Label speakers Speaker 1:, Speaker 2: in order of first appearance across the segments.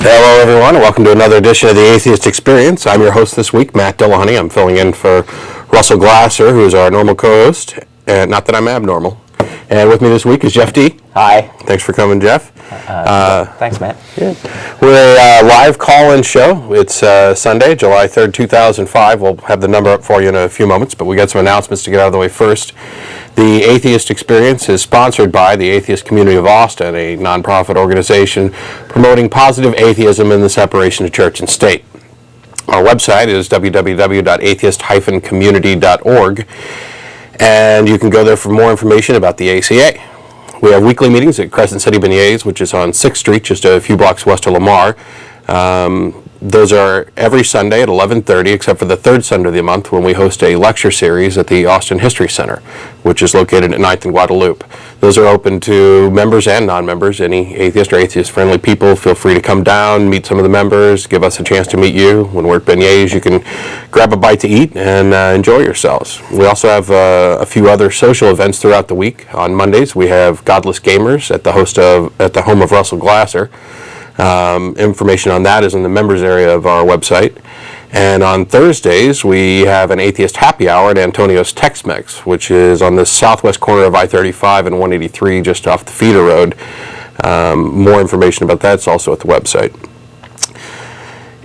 Speaker 1: Hello, everyone, and welcome to another edition of the Atheist Experience. I'm your host this week, Matt Dillahunty. I'm filling in for Russell Glasser, who is our normal co-host. Not that I'm abnormal. And with me this week is Jeff D.
Speaker 2: Hi.
Speaker 1: Thanks for coming, Jeff.
Speaker 2: Thanks, Matt.
Speaker 1: Yeah. We're a live call-in show. It's Sunday, July 3rd, 2005. We'll have the number up for you in a few moments, but we got some announcements to get out of the way first. The Atheist Experience is sponsored by the Atheist Community of Austin, a nonprofit organization promoting positive atheism and the separation of church and state. Our website is www.atheist-community.org, and you can go there for more information about the ACA. We have weekly meetings at Crescent City Beignets, which is on 6th Street, just a few blocks west of Lamar. Those are every Sunday at 11:30, except for the third Sunday of the month when we host a lecture series at the Austin History Center, which is located at 9th and Guadalupe. Those are open to members and non-members. Any atheist or atheist-friendly people, feel free to come down, meet some of the members, give us a chance to meet you. When we're at Beignets, you can grab a bite to eat and enjoy yourselves. We also have a few other social events throughout the week. On Mondays, we have Godless Gamers at the home of Russell Glasser. Information on that is in the members area of our website. And on Thursdays, we have an atheist happy hour at Antonio's Tex-Mex, which is on the southwest corner of I-35 and 183, just off the feeder road. More information about that is also at the website.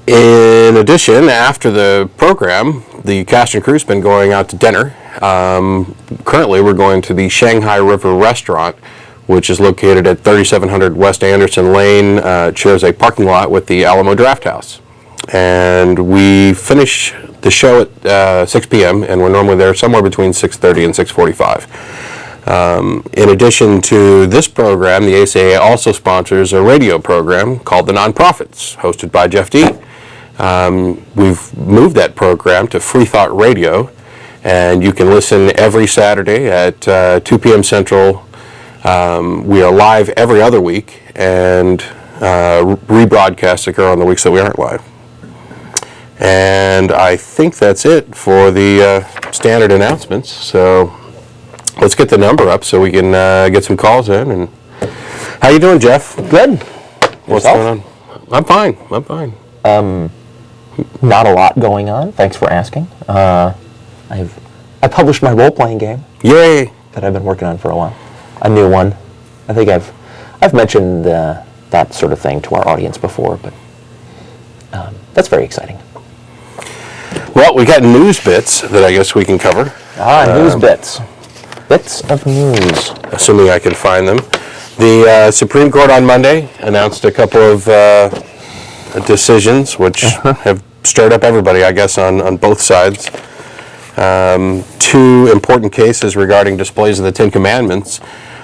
Speaker 1: In addition, after the program, the cast and crew has been going out to dinner. Currently, we're going to the Shanghai River Restaurant, which is located at 3700 West Anderson Lane. It shares a parking lot with the Alamo Draft House. And we finish the show at 6 p.m., and we're normally there somewhere between 6:30 and 6:45. In addition to this program, the ACA also sponsors a radio program called The Nonprofits, hosted by Jeff D. We've moved that program to Free Thought Radio, and you can listen every Saturday at 2 p.m. Central. We are live every other week, and rebroadcasts occur on the weeks that we aren't live. And I think that's it for the standard announcements. So let's get the number up so we can get some calls in. And how you doing, Jeff?
Speaker 2: Good.
Speaker 1: What's going on? I'm fine.
Speaker 2: Not a lot going on. Thanks for asking. I published my role-playing game.
Speaker 1: Yay!
Speaker 2: That I've been working on for a while. A new one. I think I've mentioned that sort of thing to our audience before, but that's very exciting.
Speaker 1: Well, we got news bits that I guess we can cover.
Speaker 2: News bits. Bits of news.
Speaker 1: Assuming I can find them. The Supreme Court on Monday announced a couple of decisions which have stirred up everybody, I guess, on both sides. Two important cases regarding displays of the Ten Commandments,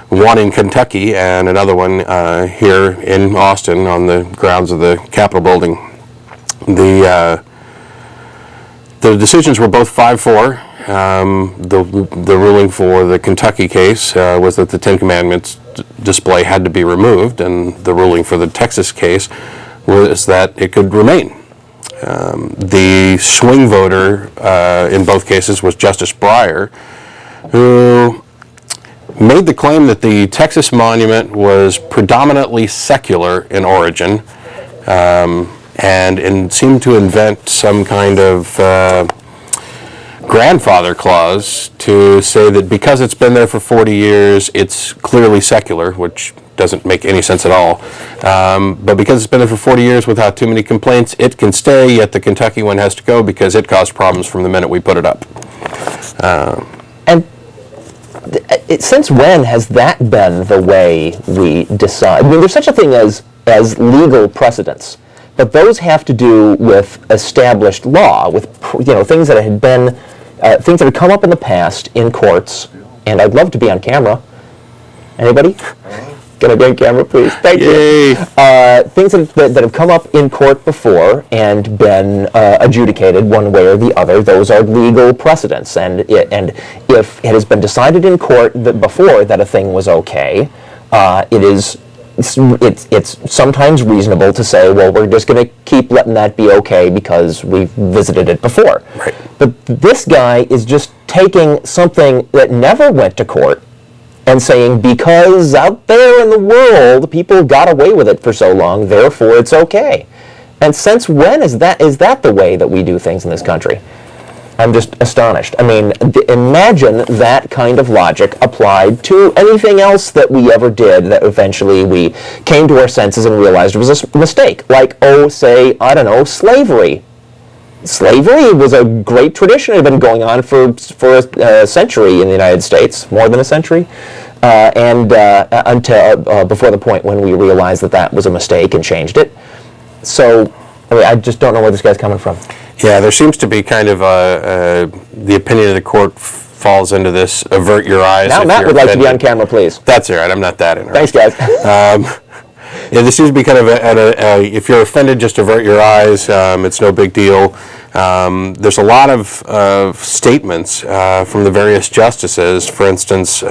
Speaker 1: one in Kentucky and another one here in Austin on the grounds of the Capitol building. The decisions were both 5-4. The ruling for the Kentucky case was that the Ten Commandments display had to be removed, and the ruling for the Texas case was that it could remain. The swing voter in both cases was Justice Breyer, who made the claim that the Texas monument was predominantly secular in origin, and seemed to invent some kind of grandfather clause to say that because it's been there for 40 years, it's clearly secular, which doesn't make any sense at all. But because it's been there for 40 years without too many complaints, it can stay, yet the Kentucky one has to go because it caused problems from the minute we put it up.
Speaker 2: And since when has that been the way we decide? I mean, there's such a thing as legal precedents, but those have to do with established law, with things that had been, things that had come up in the past in courts. And I'd love to be on camera. Anybody? Can I be on camera, please? Thank you. Things that have come up in court before and been adjudicated one way or the other, those are legal precedents. And if it has been decided in court before that a thing was okay, it's sometimes reasonable to say, well, we're just going to keep letting that be okay because we've visited it before.
Speaker 1: Right.
Speaker 2: But this guy is just taking something that never went to court and saying, because out there in the world, people got away with it for so long, therefore it's okay. And since when is that the way that we do things in this country? I'm just astonished. I mean, imagine that kind of logic applied to anything else that we ever did that eventually we came to our senses and realized it was a mistake. Like, say, I don't know, slavery. Slavery was a great tradition. It had been going on for a century in the United States, more than a century, and until before the point when we realized that was a mistake and changed it. So, I mean, I just don't know where this guy's coming from.
Speaker 1: Yeah, there seems to be kind of the opinion of the court falls into this avert your eyes.
Speaker 2: Now Matt would like to be on camera, please.
Speaker 1: That's all right. I'm not that interested.
Speaker 2: Thanks, guys.
Speaker 1: Yeah, this seems to be kind of if you're offended, just avert your eyes. It's no big deal. There's a lot of statements from the various justices. For instance,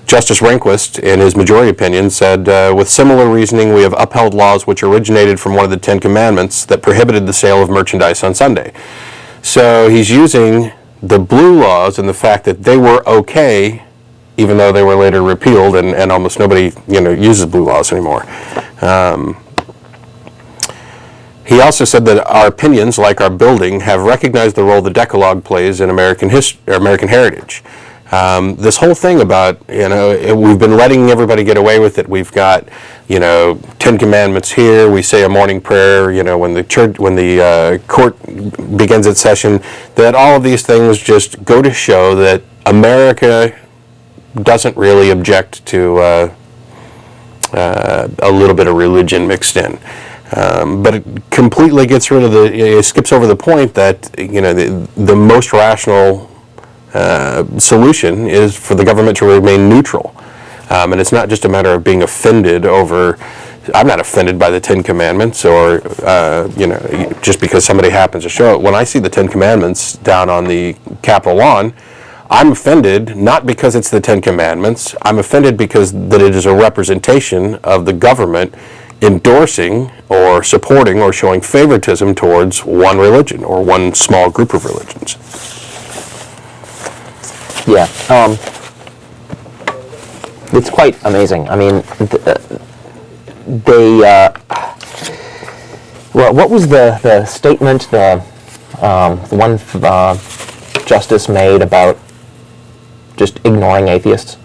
Speaker 1: Justice Rehnquist, in his majority opinion, said, with similar reasoning, we have upheld laws which originated from one of the Ten Commandments that prohibited the sale of merchandise on Sunday. So he's using the blue laws and the fact that they were okay, even though they were later repealed, and almost nobody uses blue laws anymore. He also said that our opinions, like our building, have recognized the role the Decalogue plays in American heritage. This whole thing about, we've been letting everybody get away with it. We've got, Ten Commandments here. We say a morning prayer, when the court begins its session. That all of these things just go to show that America doesn't really object to a little bit of religion mixed in. But it completely gets rid of it skips over the point that, the most rational solution is for the government to remain neutral. And it's not just a matter of being offended over, I'm not offended by the Ten Commandments or, just because somebody happens to show it. When I see the Ten Commandments down on the Capitol lawn, I'm offended not because it's the Ten Commandments. I'm offended because that it is a representation of the government endorsing or supporting or showing favoritism towards one religion or one small group of religions.
Speaker 2: Yeah, it's quite amazing. I mean, well, what was the statement the one justice made about just ignoring atheists?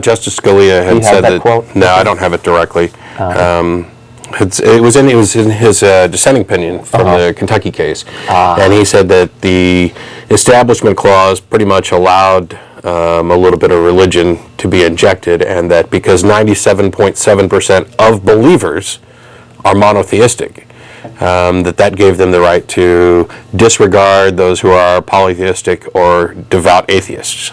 Speaker 1: Justice Scalia had said that.
Speaker 2: Quote?
Speaker 1: No, I don't have it directly. It was in his dissenting opinion from the Kentucky case, and he said that the Establishment Clause pretty much allowed a little bit of religion to be injected, and that because 97.7% of believers are monotheistic, that gave them the right to disregard those who are polytheistic or devout atheists.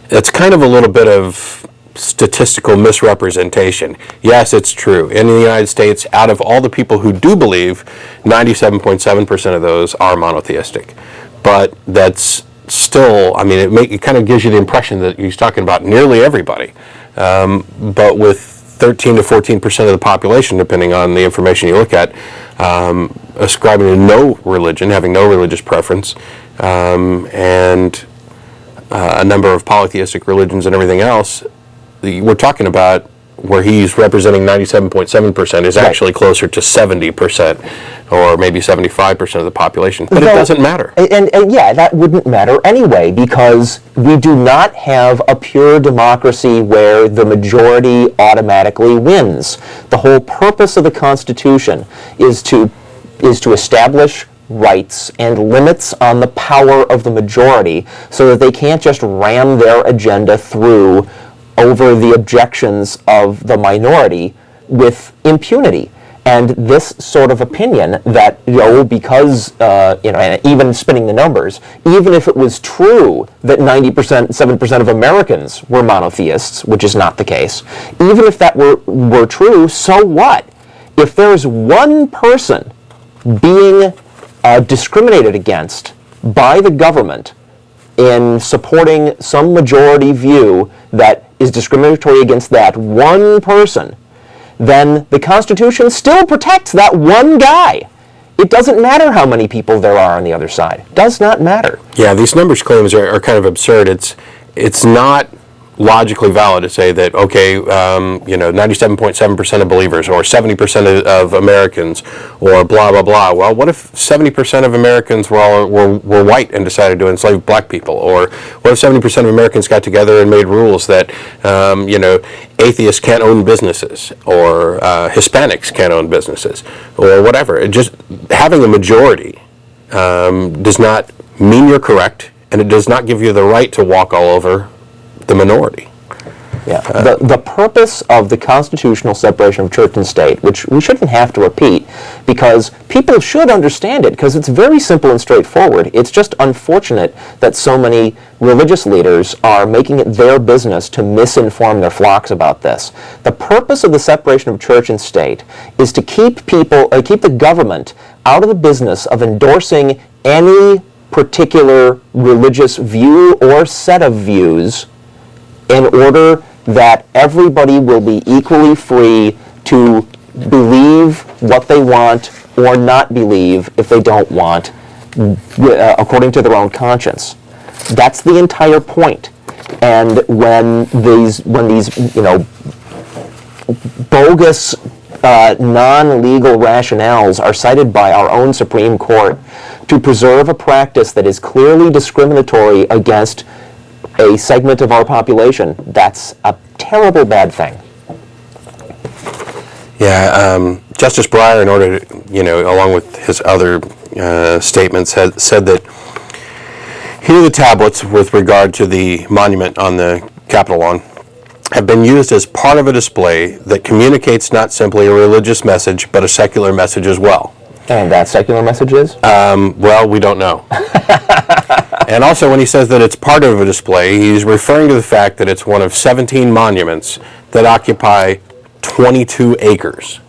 Speaker 1: It's kind of a little bit of statistical misrepresentation. Yes, it's true. In the United States, out of all the people who do believe, 97.7% of those are monotheistic. But that's still, I mean, it kind of gives you the impression that he's talking about nearly everybody. But with 13 to 14% of the population, depending on the information you look at, ascribing to no religion, having no religious preference, and a number of polytheistic religions and everything else, we're talking about where he's representing 97.7% is actually closer to 70% or maybe 75% of the population. But it doesn't matter.
Speaker 2: And yeah, that wouldn't matter anyway, because we do not have a pure democracy where the majority automatically wins. The whole purpose of the Constitution is to establish rights and limits on the power of the majority so that they can't just ram their agenda through over the objections of the minority with impunity. And this sort of opinion that, because, and even spinning the numbers, even if it was true that 7% of Americans were monotheists, which is not the case, even if that were true, so what? If there's one person being discriminated against by the government in supporting some majority view that is discriminatory against that one person, then the Constitution still protects that one guy. It doesn't matter how many people there are on the other side. Does not matter.
Speaker 1: Yeah, these numbers claims are kind of absurd. It's not logically valid to say that, okay, 97.7% of believers or 70% of Americans or blah, blah, blah. Well, what if 70% of Americans were white and decided to enslave black people? Or what if 70% of Americans got together and made rules that, atheists can't own businesses or Hispanics can't own businesses or whatever? Just having a majority does not mean you're correct, and it does not give you the right to walk all over the minority.
Speaker 2: Yeah. The purpose of the constitutional separation of church and state, which we shouldn't have to repeat, because people should understand it, because it's very simple and straightforward. It's just unfortunate that so many religious leaders are making it their business to misinform their flocks about this. The purpose of the separation of church and state is to keep keep the government out of the business of endorsing any particular religious view or set of views, in order that everybody will be equally free to believe what they want or not believe if they don't want, according to their own conscience. That's the entire point. And when these bogus non-legal rationales are cited by our own Supreme Court to preserve a practice that is clearly discriminatory against a segment of our population, that's a terrible bad thing.
Speaker 1: Yeah, Justice Breyer, in order to, along with his other statements, had said that here the tablets with regard to the monument on the Capitol lawn have been used as part of a display that communicates not simply a religious message, but a secular message as well.
Speaker 2: And that secular message is?
Speaker 1: Well, we don't know. And also, when he says that it's part of a display, he's referring to the fact that it's one of 17 monuments that occupy 22 acres.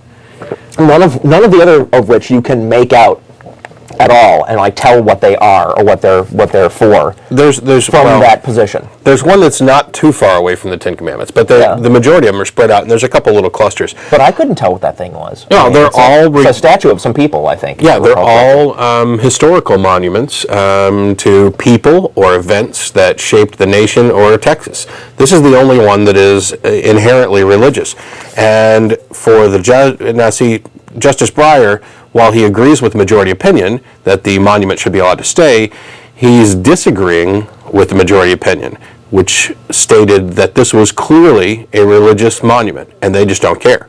Speaker 2: None of the other of which you can make out at all, and tell what they are or what they're for.
Speaker 1: There's
Speaker 2: from that position.
Speaker 1: There's one that's not too far away from the Ten Commandments, but the majority of them are spread out, and there's a couple little clusters.
Speaker 2: But I couldn't tell what that thing was.
Speaker 1: No,
Speaker 2: it's a statue of some people, I think.
Speaker 1: Yeah, they're all historical monuments to people or events that shaped the nation or Texas. This is the only one that is inherently religious, and for the judge. Now, see, Justice Breyer, while he agrees with the majority opinion that the monument should be allowed to stay, he's disagreeing with the majority opinion, which stated that this was clearly a religious monument, and they just don't care.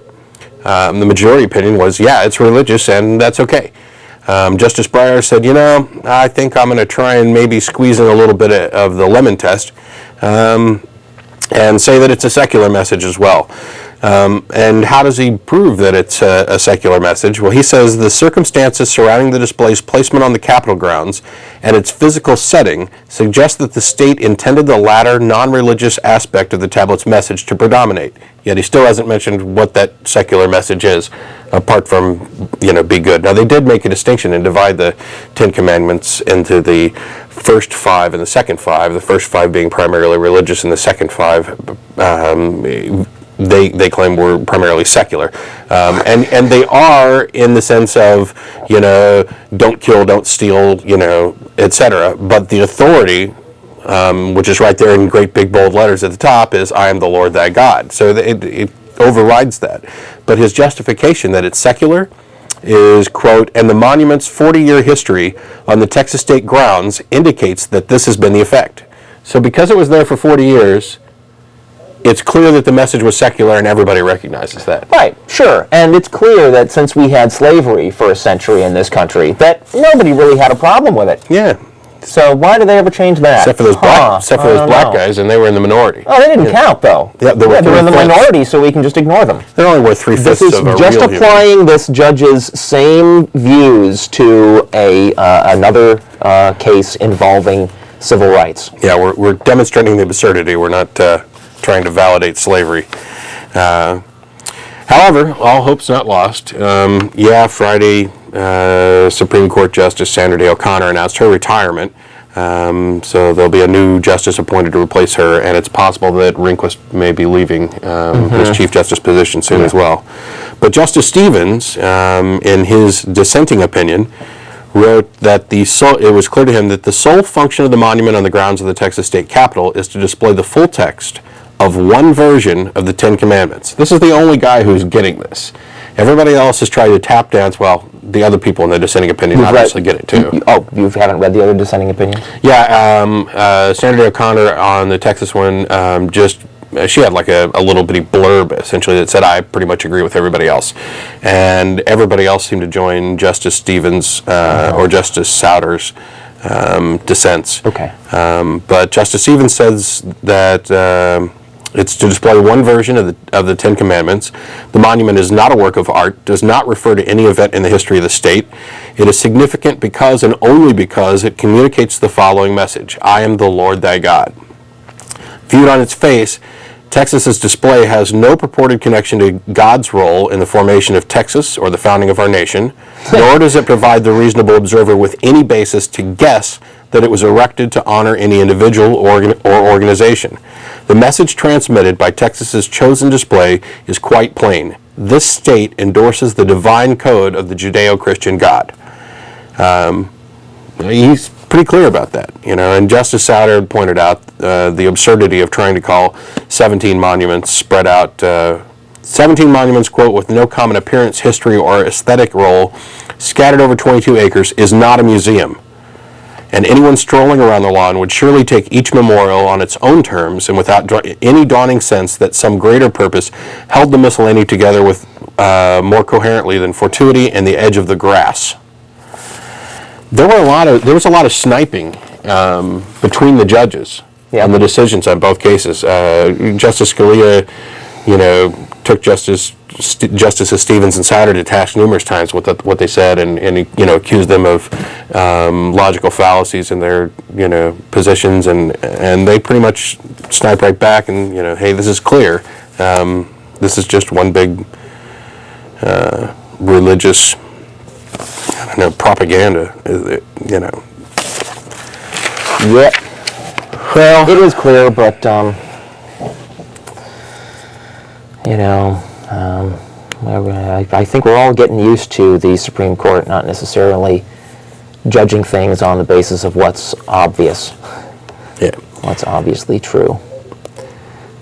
Speaker 1: The majority opinion was, yeah, it's religious, and that's okay. Justice Breyer said, I think I'm going to try and maybe squeeze in a little bit of the lemon test and say that it's a secular message as well. And how does he prove that it's a secular message? Well, he says the circumstances surrounding the display's placement on the Capitol grounds and its physical setting suggest that the state intended the latter non-religious aspect of the tablet's message to predominate. Yet he still hasn't mentioned what that secular message is, apart from, be good. Now, they did make a distinction and divide the Ten Commandments into the first 5 and the second 5, the first 5 being primarily religious and the second 5 they claim were primarily secular. And they are in the sense of, don't kill, don't steal, etc. But the authority, which is right there in great big bold letters at the top, is I am the Lord thy God. So it overrides that. But his justification that it's secular is, quote, and the monument's 40-year history on the Texas state grounds indicates that this has been the effect. So because it was there for 40 years, it's clear that the message was secular, and everybody recognizes that.
Speaker 2: Right, sure. And it's clear that since we had slavery for a century in this country, that nobody really had a problem with it.
Speaker 1: Yeah.
Speaker 2: So why did they ever change that?
Speaker 1: Except for those black guys, and they were in the minority.
Speaker 2: Oh, they didn't count, though.
Speaker 1: Yeah, they were
Speaker 2: in the minority, so we can just ignore them.
Speaker 1: They're only worth 3/5 of a real human.
Speaker 2: This is just applying this judge's same views to another case involving civil rights.
Speaker 1: Yeah, we're demonstrating the absurdity. We're not trying to validate slavery. However, all hope's not lost. Friday, Supreme Court Justice Sandra Day O'Connor announced her retirement. So there'll be a new justice appointed to replace her, and it's possible that Rehnquist may be leaving his Chief Justice position soon as well. But Justice Stevens, in his dissenting opinion, wrote that it was clear to him that the sole function of the monument on the grounds of the Texas State Capitol is to display the full text of one version of the Ten Commandments. This is the only guy who's getting this. Everybody else is trying to tap dance. Well, the other people in the dissenting opinion obviously get it too.
Speaker 2: You haven't read the other dissenting opinions?
Speaker 1: Yeah, Senator O'Connor on the Texas one she had like a little bitty blurb essentially that said, I pretty much agree with everybody else. And everybody else seemed to join Justice Stevens or Justice Souter's dissents.
Speaker 2: Okay.
Speaker 1: But Justice Stevens says that it's to display one version of the Ten Commandments. The monument is not a work of art, does not refer to any event in the history of the state. It is significant because and only because it communicates the following message: I am the Lord thy God. Viewed on its face, Texas's display has no purported connection to God's role in the formation of Texas or the founding of our nation, nor does it provide the reasonable observer with any basis to guess that it was erected to honor any individual or organization. The message transmitted by Texas's chosen display is quite plain. This state endorses the divine code of the Judeo-Christian God. He's pretty clear about that, and Justice Souter pointed out the absurdity of trying to call 17 monuments spread out, 17 monuments, quote, with no common appearance, history, or aesthetic role, scattered over 22 acres, is not a museum. And anyone strolling around the lawn would surely take each memorial on its own terms and without any dawning sense that some greater purpose held the miscellany together with more coherently than fortuity and the edge of the grass. There was a lot of sniping between the judges on the decisions on both cases. Justice Scalia, took Justices Stevens and Souter to task numerous times with what they said, and accused them of logical fallacies in their positions, and they pretty much snipe right back and hey, this is clear. This is just one big religious propaganda.
Speaker 2: Yeah. Well, it is clear, but I think we're all getting used to the Supreme Court not necessarily judging things on the basis of what's obvious.
Speaker 1: Yeah.
Speaker 2: What's obviously true.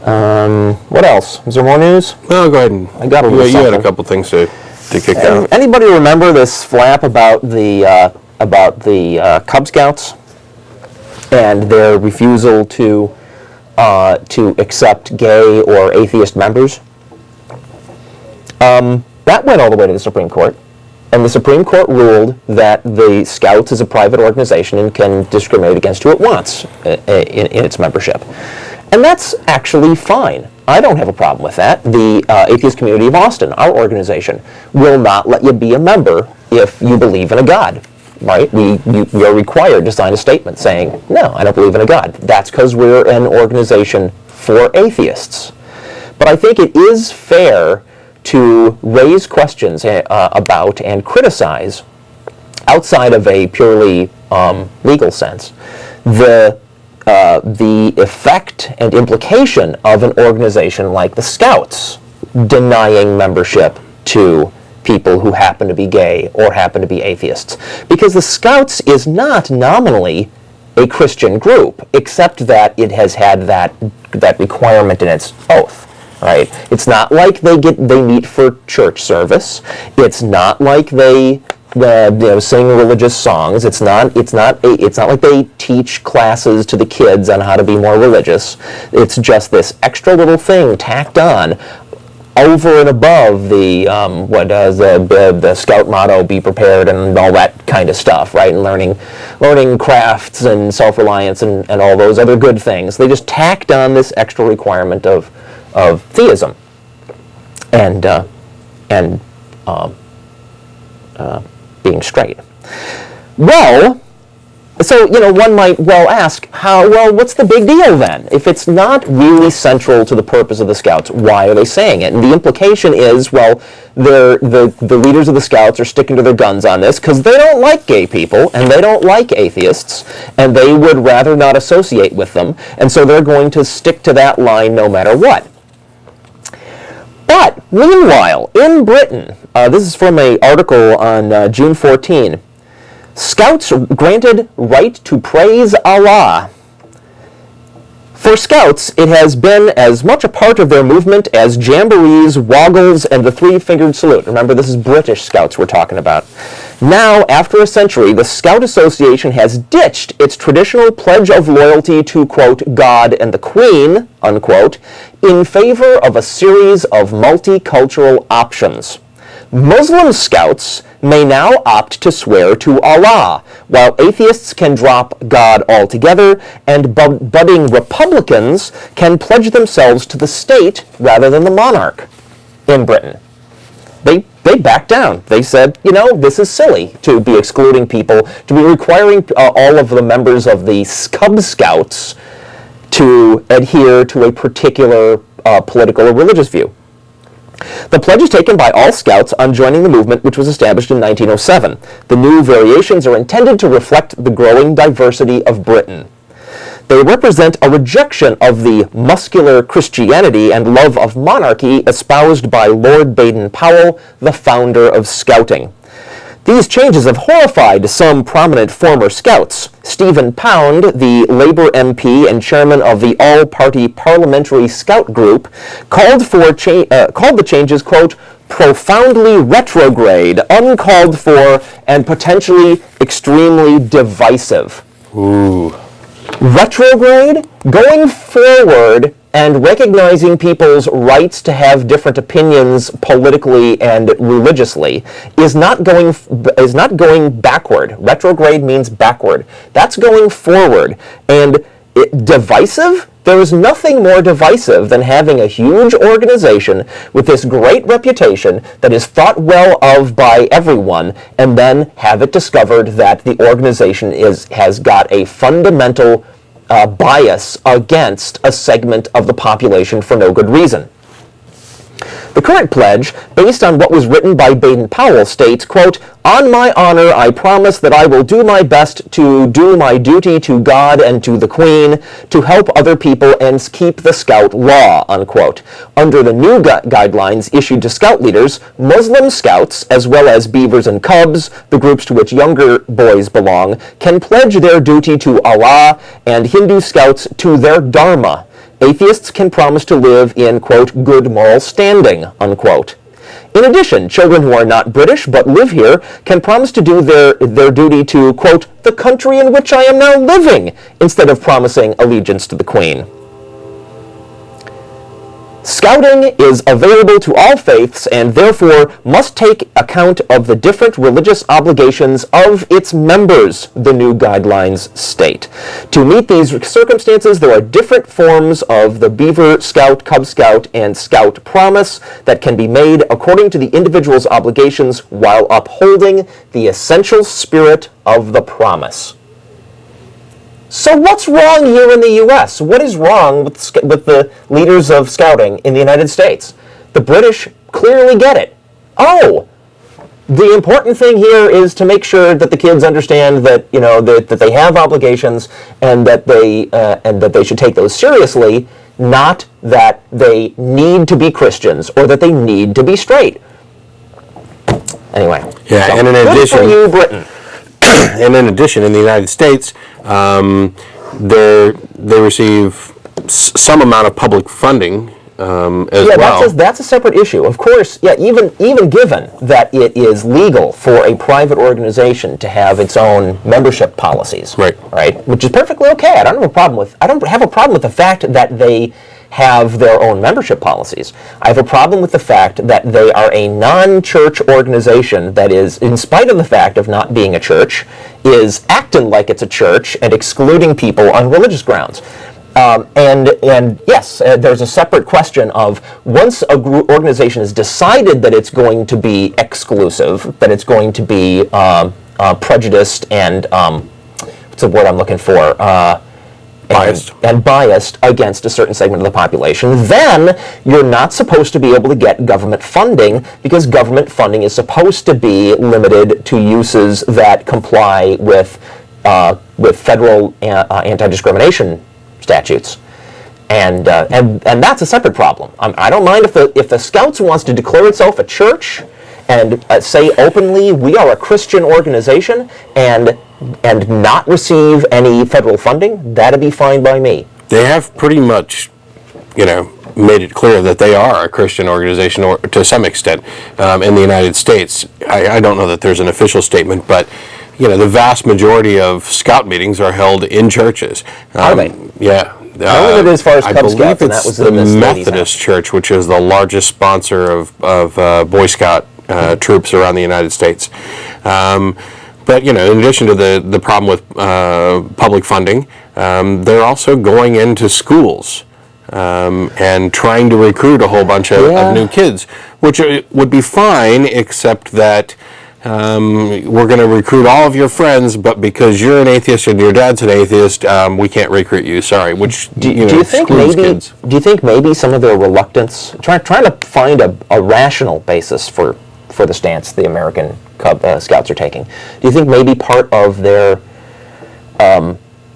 Speaker 2: What else? Is there more news?
Speaker 1: No, go ahead.
Speaker 2: I got a little
Speaker 1: You had a couple things to kick out.
Speaker 2: Anybody remember this flap about the Cub Scouts and their refusal to accept gay or atheist members? That went all the way to the Supreme Court, and the Supreme Court ruled that the Scouts is a private organization and can discriminate against who it wants in its membership. And that's actually fine. I don't have a problem with that. The Atheist Community of Austin, our organization, will not let you be a member if you believe in a God, right? We are required to sign a statement saying, no, I don't believe in a God. That's because we're an organization for atheists. But I think it is fair to raise questions about and criticize, outside of a purely legal sense, the effect and implication of an organization like the Scouts denying membership to people who happen to be gay or happen to be atheists. Because the Scouts is not nominally a Christian group, except that it has had that requirement in its oath. Right? It's not like they meet for church service. It's not like they sing religious songs. It's not like they teach classes to the kids on how to be more religious. It's just this extra little thing tacked on over and above the Scout motto, be prepared, and all that kind of stuff, right? And learning crafts and self-reliance and all those other good things. They just tacked on this extra requirement of theism and being straight. Well, so one might well ask, what's the big deal then? If it's not really central to the purpose of the Scouts, why are they saying it? And the implication is, the leaders of the Scouts are sticking to their guns on this because they don't like gay people and they don't like atheists and they would rather not associate with them, and so they're going to stick to that line no matter what. But Meanwhile, in Britain, this is from an article on June 14, Scouts granted right to praise Allah. For Scouts, it has been as much a part of their movement as jamborees, woggles, and the three-fingered salute. Remember, this is British Scouts we're talking about. Now, after a century, the Scout Association has ditched its traditional pledge of loyalty to, quote, God and the Queen, unquote, in favor of a series of multicultural options. Muslim Scouts may now opt to swear to Allah, while atheists can drop God altogether, and budding Republicans can pledge themselves to the state rather than the monarch in Britain. They backed down. They said, this is silly to be excluding people, to be requiring all of the members of the Cub Scouts to adhere to a particular political or religious view. The pledge is taken by all Scouts on joining the movement, which was established in 1907. The new variations are intended to reflect the growing diversity of Britain. They represent a rejection of the muscular Christianity and love of monarchy espoused by Lord Baden-Powell, the founder of Scouting. These changes have horrified some prominent former Scouts. Stephen Pound, the Labour MP and chairman of the All-Party Parliamentary Scout Group, called the changes, quote, profoundly retrograde, uncalled for, and potentially extremely divisive.
Speaker 1: Ooh.
Speaker 2: Retrograde? Going forward and recognizing people's rights to have different opinions politically and religiously is not going backward. Retrograde means backward. That's going forward. And divisive? There is nothing more divisive than having a huge organization with this great reputation that is thought well of by everyone, and then have it discovered that the organization has got a fundamental bias against a segment of the population for no good reason. The current pledge, based on what was written by Baden-Powell, states, quote, on my honor, I promise that I will do my best to do my duty to God and to the Queen, to help other people and keep the Scout law, unquote. Under the new guidelines issued to Scout leaders, Muslim Scouts, as well as Beavers and Cubs, the groups to which younger boys belong, can pledge their duty to Allah, and Hindu Scouts to their Dharma. Atheists can promise to live in, quote, good moral standing, unquote. In addition, children who are not British but live here can promise to do their duty to, quote, the country in which I am now living, instead of promising allegiance to the Queen. Scouting is available to all faiths and therefore must take account of the different religious obligations of its members, the new guidelines state. To meet these circumstances, there are different forms of the Beaver Scout, Cub Scout, and Scout Promise that can be made according to the individual's obligations while upholding the essential spirit of the promise. So what's wrong here in the U.S.? What is wrong with the leaders of Scouting in the United States? The British clearly get it. Oh, the important thing here is to make sure that the kids understand that that they have obligations and that they should take those seriously, not that they need to be Christians or that they need to be straight. Anyway,
Speaker 1: yeah,
Speaker 2: so
Speaker 1: and in
Speaker 2: good
Speaker 1: addition,
Speaker 2: for you, Britain.
Speaker 1: And in addition, in the United States, they receive some amount of public funding as well.
Speaker 2: That's a separate issue. Of course, even given that it is legal for a private organization to have its own membership policies, right, which is perfectly okay. I don't have a problem with the fact that they have their own membership policies. I have a problem with the fact that they are a non-church organization that is, in spite of the fact of not being a church, is acting like it's a church and excluding people on religious grounds. And yes, there's a separate question of once a organization has decided that it's going to be exclusive, that it's going to be prejudiced and what's the word I'm looking for? Biased against a certain segment of the population, then you're not supposed to be able to get government funding, because government funding is supposed to be limited to uses that comply with federal anti-discrimination statutes. And that's a separate problem. I don't mind if the Scouts wants to declare itself a church and say openly we are a Christian organization and not receive any federal funding. That'd be fine by me.
Speaker 1: They have pretty much, made it clear that they are a Christian organization, or to some extent, in the United States. I don't know that there's an official statement, but the vast majority of Scout meetings are held in churches.
Speaker 2: Are they?
Speaker 1: Yeah.
Speaker 2: I only did as far as Cub Scouts, and that was
Speaker 1: the
Speaker 2: in the
Speaker 1: Methodist Church, which is the largest sponsor of Boy Scout troops around the United States. But in addition to the problem with public funding, they're also going into schools and trying to recruit a whole bunch of new kids, which would be fine, except that we're going to recruit all of your friends, but because you're an atheist and your dad's an atheist, we can't recruit you. Sorry. Which
Speaker 2: do you think maybe some of their reluctance, trying to find a rational basis for the stance the American Cub Scouts are taking? Do you think maybe part of their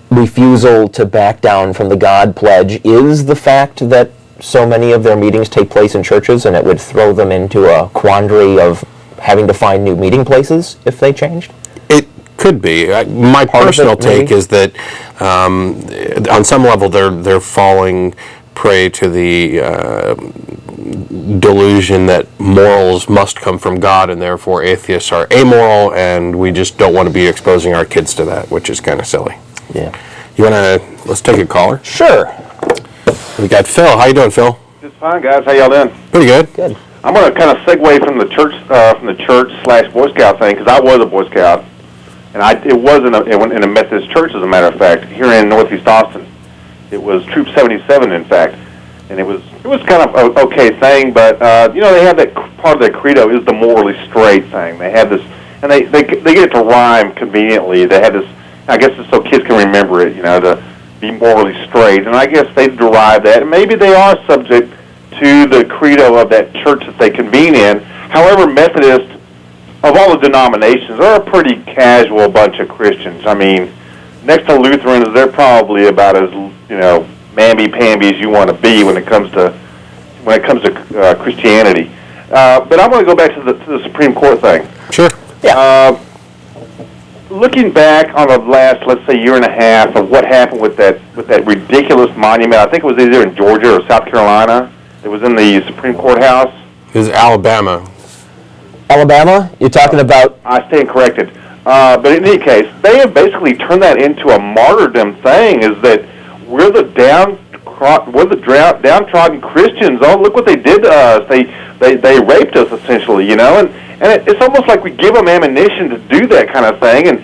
Speaker 2: refusal to back down from the God pledge is the fact that so many of their meetings take place in churches, and it would throw them into a quandary of having to find new meeting places if they changed?
Speaker 1: It could be. My personal take is that on some level they're falling prey to the delusion that morals must come from God, and therefore atheists are amoral, and we just don't want to be exposing our kids to that, which is kind of silly.
Speaker 2: Yeah.
Speaker 1: Let's take a caller.
Speaker 2: Sure.
Speaker 1: We got Phil. How you doing, Phil?
Speaker 3: Just fine, guys. How y'all doing?
Speaker 1: Pretty good.
Speaker 2: Good.
Speaker 3: I'm going to kind of segue from the church/Boy Scout thing, because I was a Boy Scout, and it was in a Methodist church, as a matter of fact, here in Northeast Austin. It was Troop 77, in fact, and it was kind of an okay thing, but they had that part of their credo is the morally straight thing. They had this, and they get it to rhyme conveniently. They had this, I guess, it's so kids can remember it, to be morally straight, and I guess they derive that, and maybe they are subject to the credo of that church that they convene in. However, Methodists, of all the denominations, are a pretty casual bunch of Christians. I mean, next to Lutherans, they're probably about as mamby-pamby as you want to be when it comes to Christianity. But I want to go back to the Supreme Court thing.
Speaker 1: Sure.
Speaker 2: Yeah.
Speaker 3: Looking back on the last, let's say, year and a half of what happened with that ridiculous monument, I think it was either in Georgia or South Carolina. It was in the Supreme Court House.
Speaker 1: It was Alabama.
Speaker 2: Alabama? You're talking about?
Speaker 3: I stand corrected. But in any case, they have basically turned that into a martyrdom thing, is that we're the downtrodden Christians. Oh, look what they did to us. They raped us, essentially, and it's almost like we give them ammunition to do that kind of thing. And,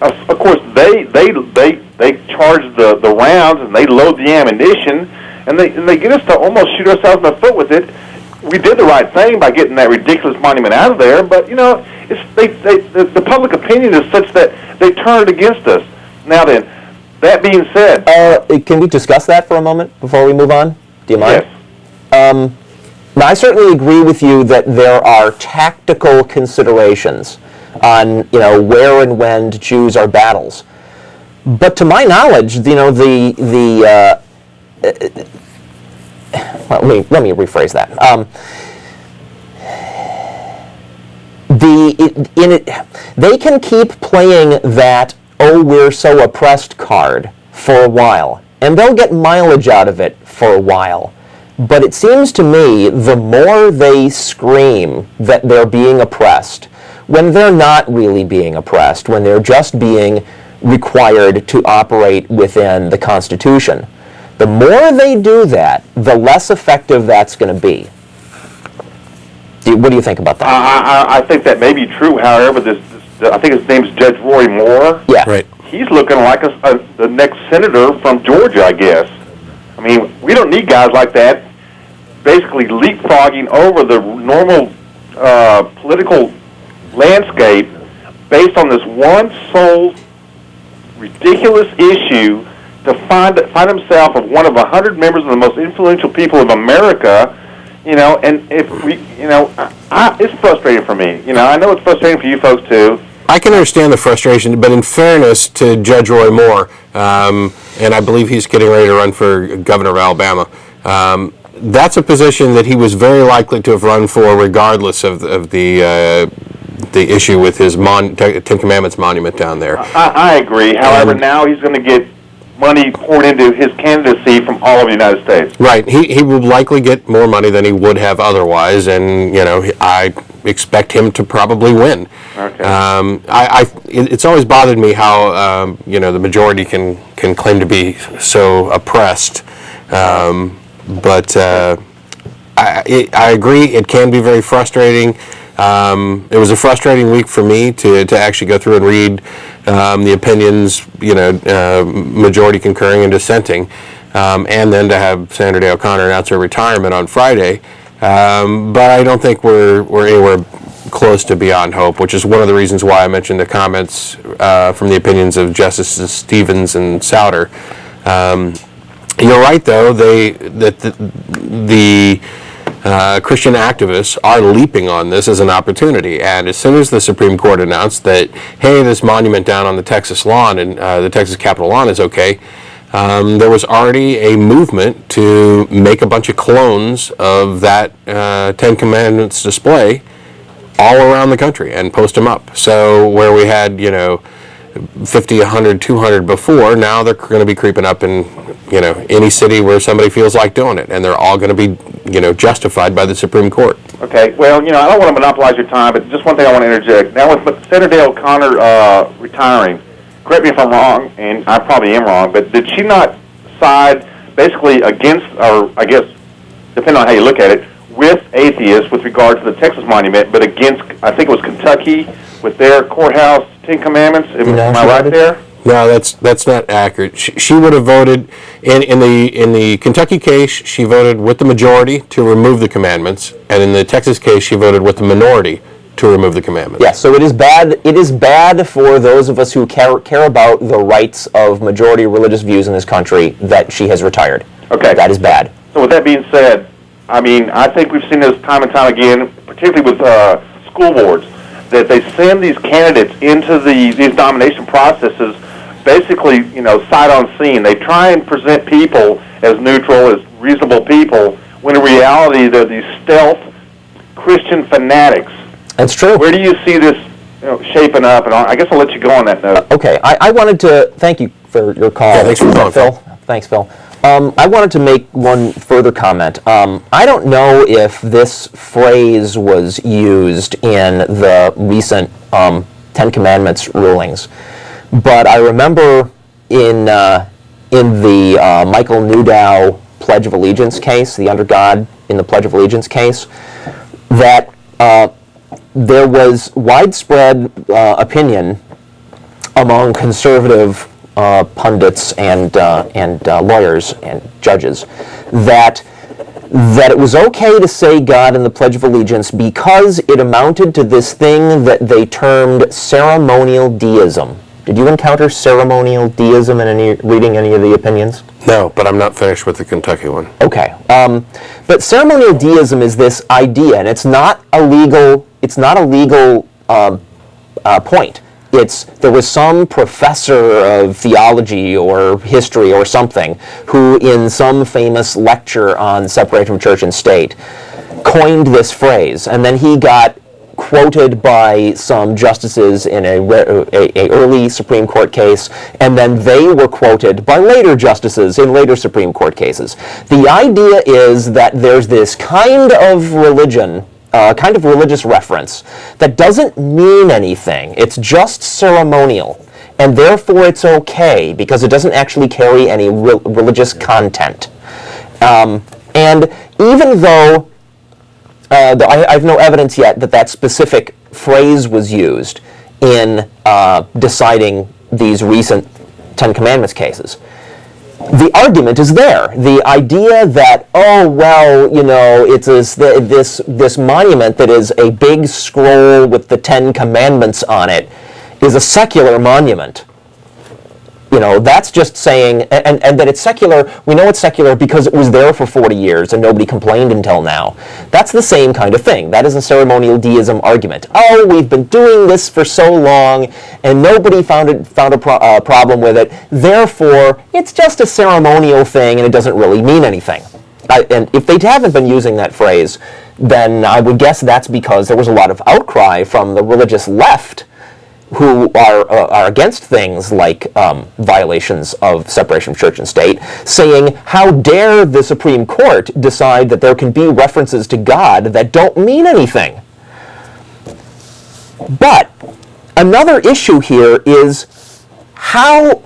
Speaker 3: of course, they charge the rounds and they load the ammunition, and they get us to almost shoot ourselves in the foot with it. We did the right thing by getting that ridiculous monument out of there, but the public opinion is such that they turn it against us. Now then, that being said,
Speaker 2: can we discuss that for a moment before we move on? Do you mind?
Speaker 3: Yes.
Speaker 2: Now, I certainly agree with you that there are tactical considerations on where and when to choose our battles. But to my knowledge, let me rephrase that. They can keep playing that "oh, we're so oppressed" card for a while, and they'll get mileage out of it for a while. But it seems to me the more they scream that they're being oppressed, when they're not really being oppressed, when they're just being required to operate within the Constitution, the more they do that, the less effective that's going to be. What do you think about that?
Speaker 3: I think that may be true. However, I think his name's Judge Roy Moore.
Speaker 2: Yeah.
Speaker 1: Right.
Speaker 3: He's looking like the next senator from Georgia, I guess. I mean, we don't need guys like that basically leapfrogging over the normal political landscape based on this one sole ridiculous issue to find himself of one of 100 members of the most influential people of America, and if we, it's frustrating for me. I know it's frustrating for you folks too.
Speaker 1: I can understand the frustration, but in fairness to Judge Roy Moore, and I believe he's getting ready to run for governor of Alabama, that's a position that he was very likely to have run for regardless of the issue with his Ten Commandments monument down there.
Speaker 3: I agree. However, now he's going to get money poured into his candidacy from all over the United States.
Speaker 1: Right. He will likely get more money than he would have otherwise, and I expect him to probably win.
Speaker 3: Okay.
Speaker 1: It's always bothered me how the majority can claim to be so oppressed, but I agree it can be very frustrating. It was a frustrating week for me to actually go through and read the opinions, majority concurring and dissenting, and then to have Sandra Day O'Connor announce her retirement on Friday. But I don't think we're anywhere close to beyond hope, which is one of the reasons why I mentioned the comments from the opinions of Justices Stevens and Souter. You're right, though, that the Christian activists are leaping on this as an opportunity, and as soon as the Supreme Court announced that, hey, this monument down on the Texas lawn and the Texas Capitol lawn is okay, there was already a movement to make a bunch of clones of that Ten Commandments display all around the country and post them up. So where we had 50, 100, 200 before, now they're going to be creeping up in any city where somebody feels like doing it, and they're all going to be justified by the Supreme Court.
Speaker 3: Okay, well, I don't want to monopolize your time, but just one thing I want to interject. Now, with Sandra Day O'Connor retiring, correct me if I'm wrong, and I probably am wrong, but did she not side basically against, or I guess, depending on how you look at it, with atheists with regard to the Texas monument, but against, I think it was Kentucky, with their courthouse Ten Commandments? Am I right there?
Speaker 1: No, that's not accurate. She would have voted in the Kentucky case. She voted with the majority to remove the commandments, and in the Texas case, she voted with the minority to remove the commandments.
Speaker 2: Yes. So it is bad. It is bad for those of us who care about the rights of majority religious views in this country that she has retired.
Speaker 3: Okay.
Speaker 2: That is bad.
Speaker 3: So with that being said, I think we've seen this time and time again, particularly with school boards, that they send these candidates into these nomination processes basically, sight unseen. They try and present people as neutral, as reasonable people, when in reality they're these stealth Christian fanatics.
Speaker 2: That's true.
Speaker 3: Where do you see this shaping up? And I guess I'll let you go on that note.
Speaker 2: Okay. I wanted to thank you for your call.
Speaker 1: Yeah, thanks for calling,
Speaker 2: Phil. Thanks, Phil. I wanted to make one further comment. I don't know if this phrase was used in the recent Ten Commandments rulings, but I remember in the Michael Newdow Pledge of Allegiance case, the under God in the Pledge of Allegiance case, that there was widespread opinion among conservative pundits and lawyers and judges that it was okay to say God in the Pledge of Allegiance because it amounted to this thing that they termed ceremonial deism. Did you encounter ceremonial deism in reading any of the opinions?
Speaker 1: No, but I'm not finished with the Kentucky one.
Speaker 2: Okay, but ceremonial deism is this idea, and it's not a legal. It's not a legal point. There was some professor of theology or history or something who, in some famous lecture on separation of church and state, coined this phrase, and then he got quoted by some justices in a early Supreme Court case, and then they were quoted by later justices in later Supreme Court cases. The idea is that there's this kind of religion, kind of religious reference that doesn't mean anything. It's just ceremonial, and therefore it's okay because it doesn't actually carry any religious content. And even though I have no evidence yet that specific phrase was used in deciding these recent Ten Commandments cases, the argument is there. The idea that, it's this monument that is a big scroll with the Ten Commandments on it is a secular monument. That's just saying, and that it's secular. We know it's secular because it was there for 40 years and nobody complained until now. That's the same kind of thing. That is a ceremonial deism argument. Oh, we've been doing this for so long and nobody found a problem with it. Therefore, it's just a ceremonial thing and it doesn't really mean anything. And if they haven't been using that phrase, then I would guess that's because there was a lot of outcry from the religious left who are against things like violations of separation of church and state, saying, how dare the Supreme Court decide that there can be references to God that don't mean anything? But another issue here is how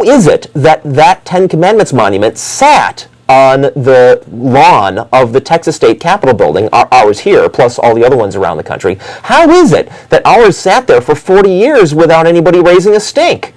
Speaker 2: is it that Ten Commandments monument sat on the lawn of the Texas State Capitol building, ours here, plus all the other ones around the country? How is it that ours sat there for 40 years without anybody raising a stink?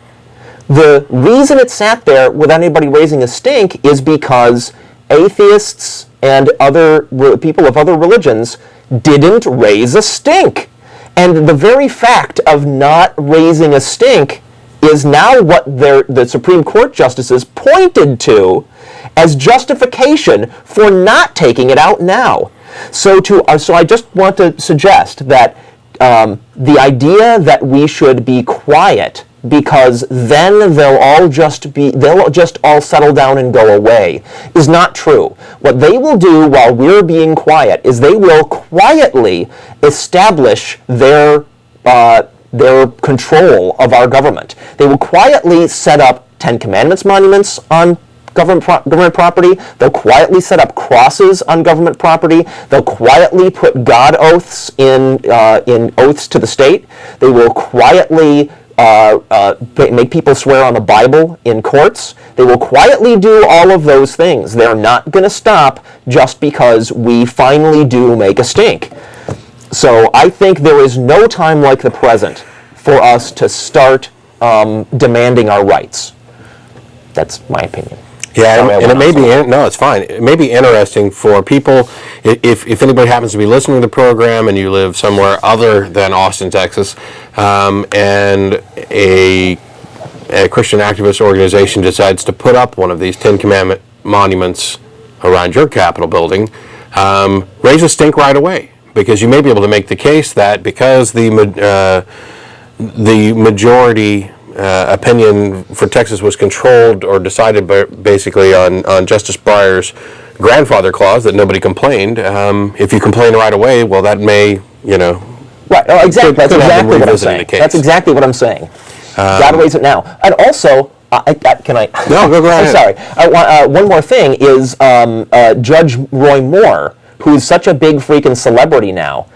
Speaker 2: The reason it sat there without anybody raising a stink is because atheists and other people of other religions didn't raise a stink. And the very fact of not raising a stink is now what the Supreme Court justices pointed to as justification for not taking it out now. So I just want to suggest that the idea that we should be quiet because then they'll just all settle down and go away is not true. What they will do while we're being quiet is they will quietly establish their control of our government. They will quietly set up Ten Commandments monuments on government property. They'll quietly set up crosses on government property. They'll quietly put God oaths in oaths to the state. They will quietly make people swear on the Bible in courts. They will quietly do all of those things. They're not going to stop just because we finally do make a stink. So I think there is no time like the present for us to start demanding our rights. That's my opinion.
Speaker 1: Yeah, and it may be, no, it's fine. It may be interesting for people, if anybody happens to be listening to the program and you live somewhere other than Austin, Texas, and a Christian activist organization decides to put up one of these Ten Commandment monuments around your Capitol building, raise a stink right away. Because you may be able to make the case that because the majority opinion for Texas was controlled or decided basically on Justice Breyer's grandfather clause that nobody complained. If you complain right away, well, that may,
Speaker 2: Right. Oh, exactly. That's exactly what I'm saying. That's exactly what I'm saying. Gotta raise it now. And also, can I?
Speaker 1: No, go ahead.
Speaker 2: I'm sorry. I want one more thing. Is Judge Roy Moore, who's such a big freaking celebrity now,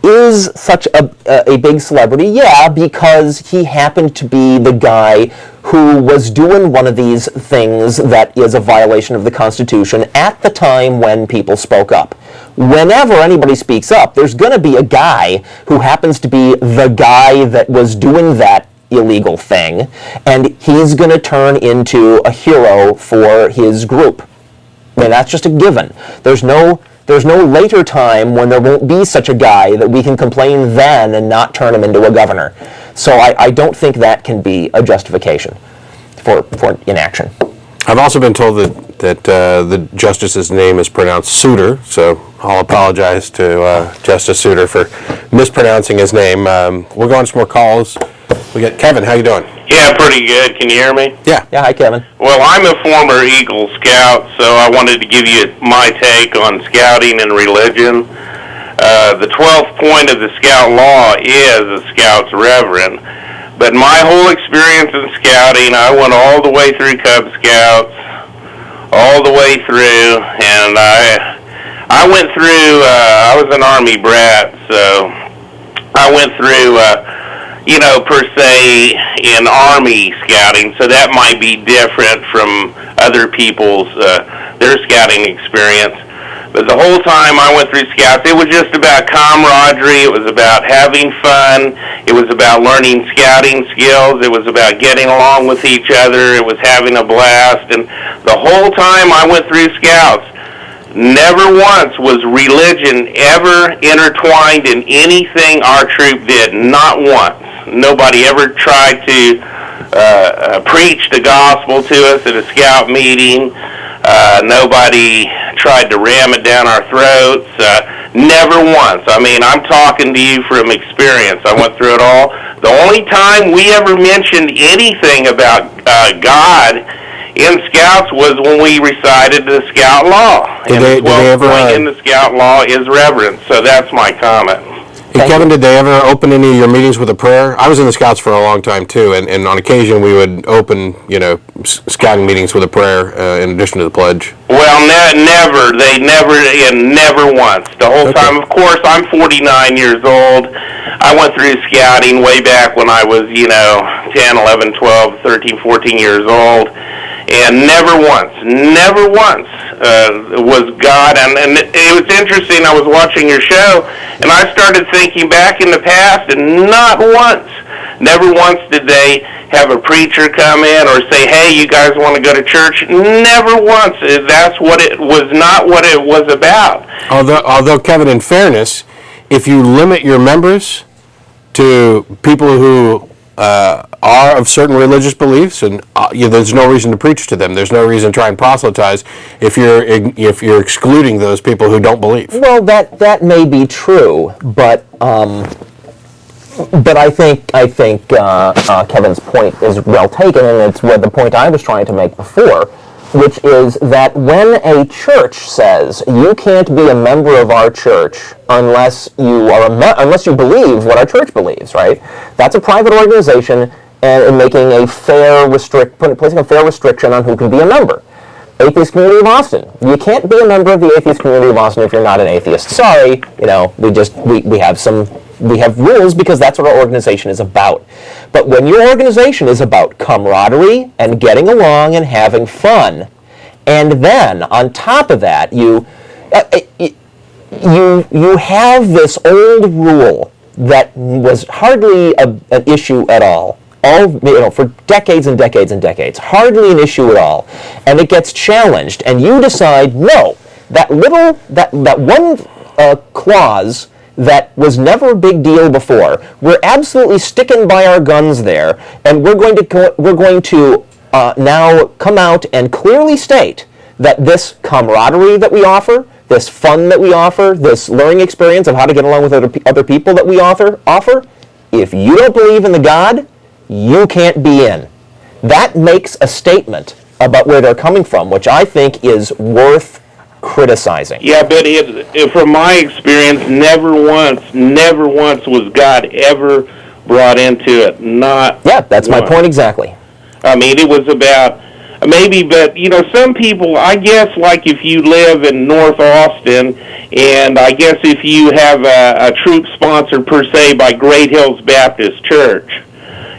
Speaker 2: is such a big celebrity, yeah, because he happened to be the guy who was doing one of these things that is a violation of the Constitution at the time when people spoke up. Whenever anybody speaks up, there's going to be a guy who happens to be the guy that was doing that illegal thing, and he's going to turn into a hero for his group. I mean, that's just a given. There's no later time when there won't be such a guy that we can complain then and not turn him into a governor. So I don't think that can be a justification for inaction.
Speaker 1: I've also been told that the justice's name is pronounced Souter, so I'll apologize to Justice Souter for mispronouncing his name. We'll go on to some more calls. We got Kevin. How you doing?
Speaker 4: Yeah, pretty good. Can you hear me?
Speaker 1: Yeah.
Speaker 2: Yeah, hi, Kevin.
Speaker 4: Well, I'm a former Eagle Scout, so I wanted to give you my take on scouting and religion. The 12th point of the Scout Law is a Scout's reverend. But my whole experience in scouting, I went all the way through Cub Scouts, all the way through, and I went through, I was an Army brat, so I went through, per se, in Army scouting, so that might be different from other people's, their scouting experience. But the whole time I went through Scouts, it was just about camaraderie, it was about having fun, it was about learning scouting skills, it was about getting along with each other, it was having a blast, and the whole time I went through Scouts, never once was religion ever intertwined in anything our troop did, not once. Nobody ever tried to preached the gospel to us at a scout meeting. Nobody tried to ram it down our throats. Never once. I mean, I'm talking to you from experience. I went through it all. The only time we ever mentioned anything about God in Scouts was when we recited the Scout Law. And the 12th point in the Scout Law is reverence. So that's my comment.
Speaker 1: Hey, Kevin, did they ever open any of your meetings with a prayer? I was in the Scouts for a long time, too, and on occasion we would open, scouting meetings with a prayer in addition to the pledge.
Speaker 4: Well, never. They never once. The whole time. Of course, I'm 49 years old. I went through scouting way back when I was, 10, 11, 12, 13, 14 years old. And never once was God. And it was interesting. I was watching your show, and I started thinking back in the past, and never once did they have a preacher come in or say, hey, you guys want to go to church? Never once. That's what it was, not what it was about.
Speaker 1: Although, Kevin, in fairness, if you limit your members to people who are of certain religious beliefs, and there's no reason to preach to them. There's no reason to try and proselytize if you're excluding those people who don't believe.
Speaker 2: Well, that may be true, but I think Kevin's point is well taken, and it's the point I was trying to make before, which is that when a church says you can't be a member of our church unless you believe what our church believes, right? That's a private organization and placing a fair restriction on who can be a member. Atheist Community of Austin. You can't be a member of the Atheist Community of Austin if you're not an atheist. Sorry, we have rules because that's what our organization is about. But when your organization is about camaraderie and getting along and having fun, and then on top of that you have this old rule that was hardly an issue at all for decades and decades and decades, hardly an issue at all, and it gets challenged, and you decide, no, that one clause that was never a big deal before, we're absolutely sticking by our guns there, and we're going to now come out and clearly state that this camaraderie that we offer, this fun that we offer, this learning experience of how to get along with other people that we offer, if you don't believe in the God, you can't be in. That makes a statement about where they're coming from, which I think is worth criticizing.
Speaker 4: Yeah, but from my experience, never once was God ever brought into it. Not.
Speaker 2: Yeah, that's
Speaker 4: once.
Speaker 2: My point exactly.
Speaker 4: I mean, it was about maybe, but some people, I guess, like if you live in North Austin, and I guess if you have a troop sponsored per se by Great Hills Baptist Church,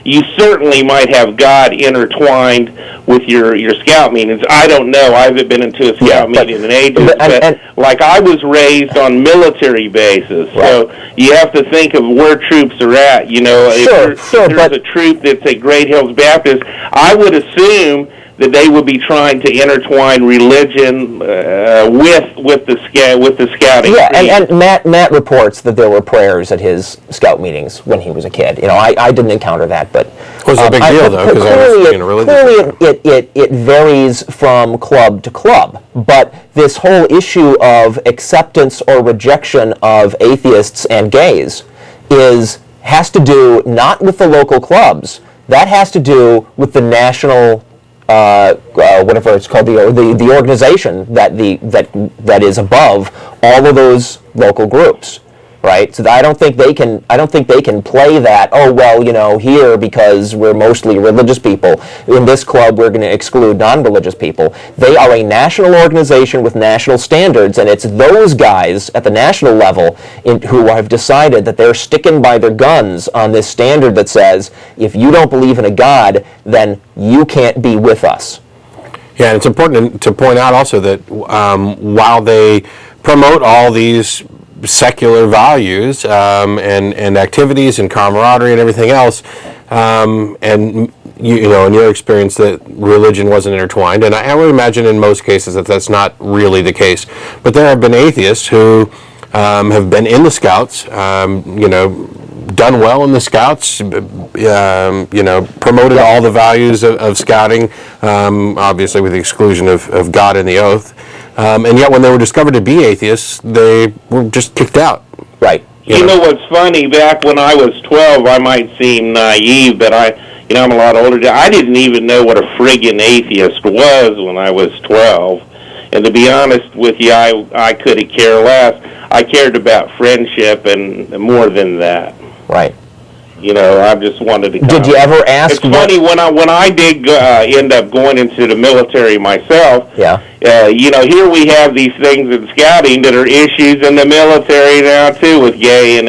Speaker 4: you certainly might have God intertwined with your scout meetings. I don't know. I haven't been into a scout meeting in ages. But like I was raised on military bases, right. So you have to think of where troops are at. If there's a troop that's at Great Hills Baptist, I would assume that they would be trying to intertwine religion with the scouting.
Speaker 2: Yeah, and Matt reports that there were prayers at his scout meetings when he was a kid. I didn't encounter that, but
Speaker 1: it was a big deal though, because I was being a religious.
Speaker 2: Clearly, it varies from club to club. But this whole issue of acceptance or rejection of atheists and gays has to do not with the local clubs. That has to do with the national. Whatever it's called, the organization that is above all of those local groups, right? So I don't think they can play that. Oh well, here because we're mostly religious people. In this club, we're going to exclude non-religious people. They are a national organization with national standards, and it's those guys at the national level who have decided that they're sticking by their guns on this standard that says if you don't believe in a God, then you can't be with us.
Speaker 1: Yeah, and it's important to point out also that while they promote all these secular values and activities and camaraderie and everything else, and in your experience that religion wasn't intertwined, and I would imagine in most cases that that's not really the case. But there have been atheists who have been in the Scouts, done well in the Scouts, promoted all the values of Scouting, obviously with the exclusion of God and the oath. And yet when they were discovered to be atheists, they were just kicked out.
Speaker 2: Right.
Speaker 4: You know what's funny? Back when I was 12, I might seem naive, but I'm a lot older. I didn't even know what a friggin' atheist was when I was 12. And to be honest with you, I could have cared less. I cared about friendship and more than that.
Speaker 2: Right.
Speaker 4: I just wanted to.
Speaker 2: Did you ever ask?
Speaker 4: It's funny when I did end up going into the military myself.
Speaker 2: Yeah.
Speaker 4: Here we have these things in Scouting that are issues in the military now too, with gay and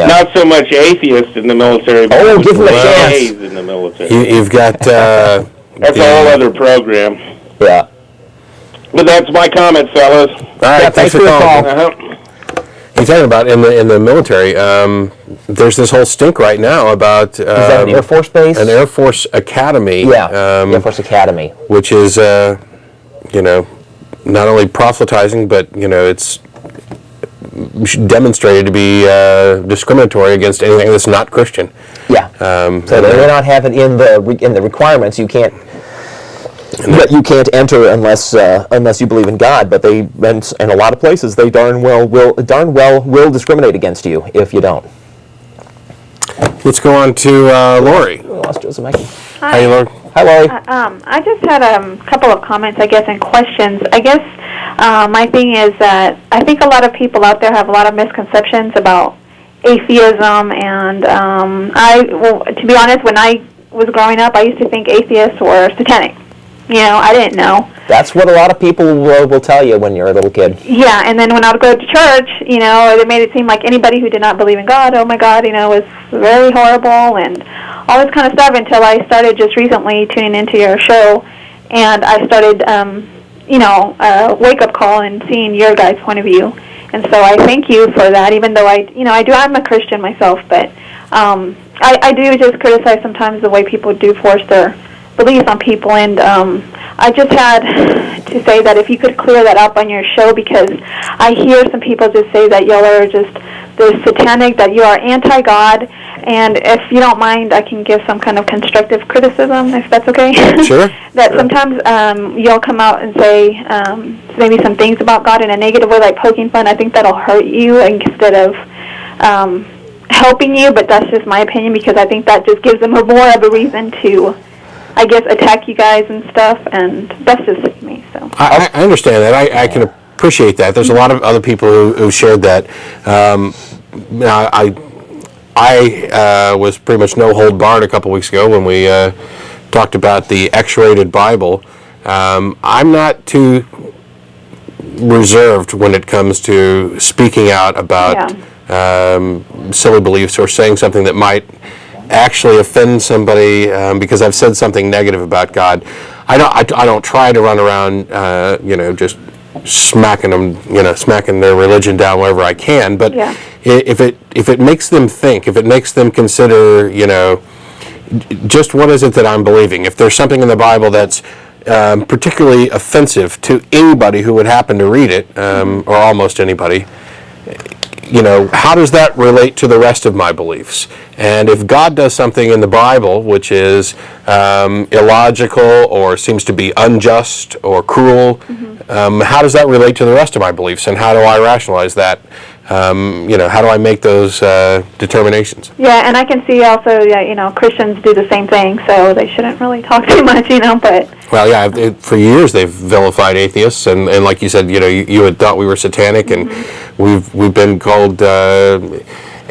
Speaker 4: not so much atheists in the military, but
Speaker 2: give them a chance.
Speaker 4: gays in the military.
Speaker 1: You've got
Speaker 4: that's a whole other program.
Speaker 2: Yeah.
Speaker 4: But that's my comment, fellas.
Speaker 1: All right, thanks for calling. You're talking about in the military. There's this whole stink right now about
Speaker 2: is that an Air Force base?
Speaker 1: An Air Force Academy.
Speaker 2: Yeah, Air Force Academy,
Speaker 1: which is not only proselytizing, but it's demonstrated to be discriminatory against anything that's not Christian.
Speaker 2: Yeah. So they're not having in the requirements. You can't. But you can't enter unless you believe in God. But they, and in a lot of places, they darn well will discriminate against you if you don't.
Speaker 1: Let's go on to Lori.
Speaker 2: We lost Zamecki.
Speaker 1: Hi, Lori.
Speaker 2: Hi, Lori.
Speaker 5: I just had a couple of comments, I guess, and questions. I guess my thing is that I think a lot of people out there have a lot of misconceptions about atheism, and to be honest, when I was growing up, I used to think atheists were satanic. I didn't know.
Speaker 2: That's what a lot of people will tell you when you're a little kid.
Speaker 5: Yeah, and then when I would go to church, they made it seem like anybody who did not believe in God, oh my God, was very horrible and all this kind of stuff, until I started just recently tuning into your show, and I started, a wake-up call and seeing your guys' point of view. And so I thank you for that, even though I'm a Christian myself, but I do just criticize sometimes the way people do force their beliefs on people, and I just had to say that if you could clear that up on your show, because I hear some people just say that y'all are they're satanic, that you are anti-God, and if you don't mind, I can give some kind of constructive criticism, if that's okay.
Speaker 1: Sure.
Speaker 5: That sometimes y'all come out and say maybe some things about God in a negative way, like poking fun. I think that'll hurt you instead of helping you, but that's just my opinion, because I think that just gives them more of a reason to, I guess, attack you guys and stuff, and that's just me. So
Speaker 1: I understand that. I can appreciate that. There's a lot of other people who shared that. I was pretty much no hold barred a couple weeks ago when we talked about the X-rated Bible. I'm not too reserved when it comes to speaking out about silly beliefs or saying something that might actually offend somebody because I've said something negative about God. I don't try to run around just smacking them, smacking their religion down wherever I can, but if it makes them think, if it makes them consider, just what is it that I'm believing, if there's something in the Bible that's particularly offensive to anybody who would happen to read it, or almost anybody, how does that relate to the rest of my beliefs? And if God does something in the Bible which is illogical or seems to be unjust or cruel, how does that relate to the rest of my beliefs? And how do I rationalize that? How do I make those determinations?
Speaker 5: Yeah, and I can see also that, Christians do the same thing, so they shouldn't really talk too much, but...
Speaker 1: Well, yeah, for years they've vilified atheists, and like you said, you had thought we were satanic, and we've been called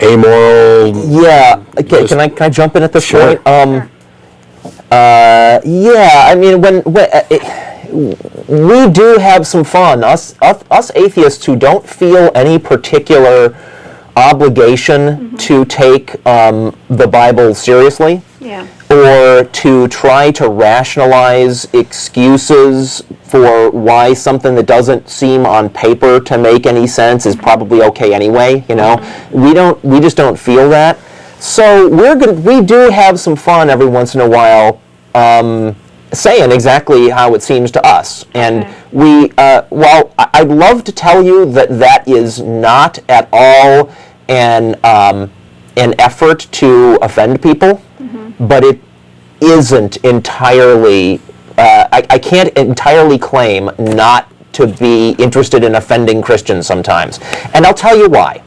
Speaker 1: amoral. Yeah,
Speaker 2: okay, can I jump in at this
Speaker 1: Sure.
Speaker 2: point? I mean, when we do have some fun. Us atheists who don't feel any particular obligation to take the Bible seriously, or to try to rationalize excuses for why something that doesn't seem on paper to make any sense is probably okay anyway. We just don't feel that. So we do have some fun every once in a while. Saying exactly how it seems to us, and while I'd love to tell you that is not at all an an effort to offend people, but it isn't entirely, I can't entirely claim not to be interested in offending Christians sometimes. And I'll tell you why.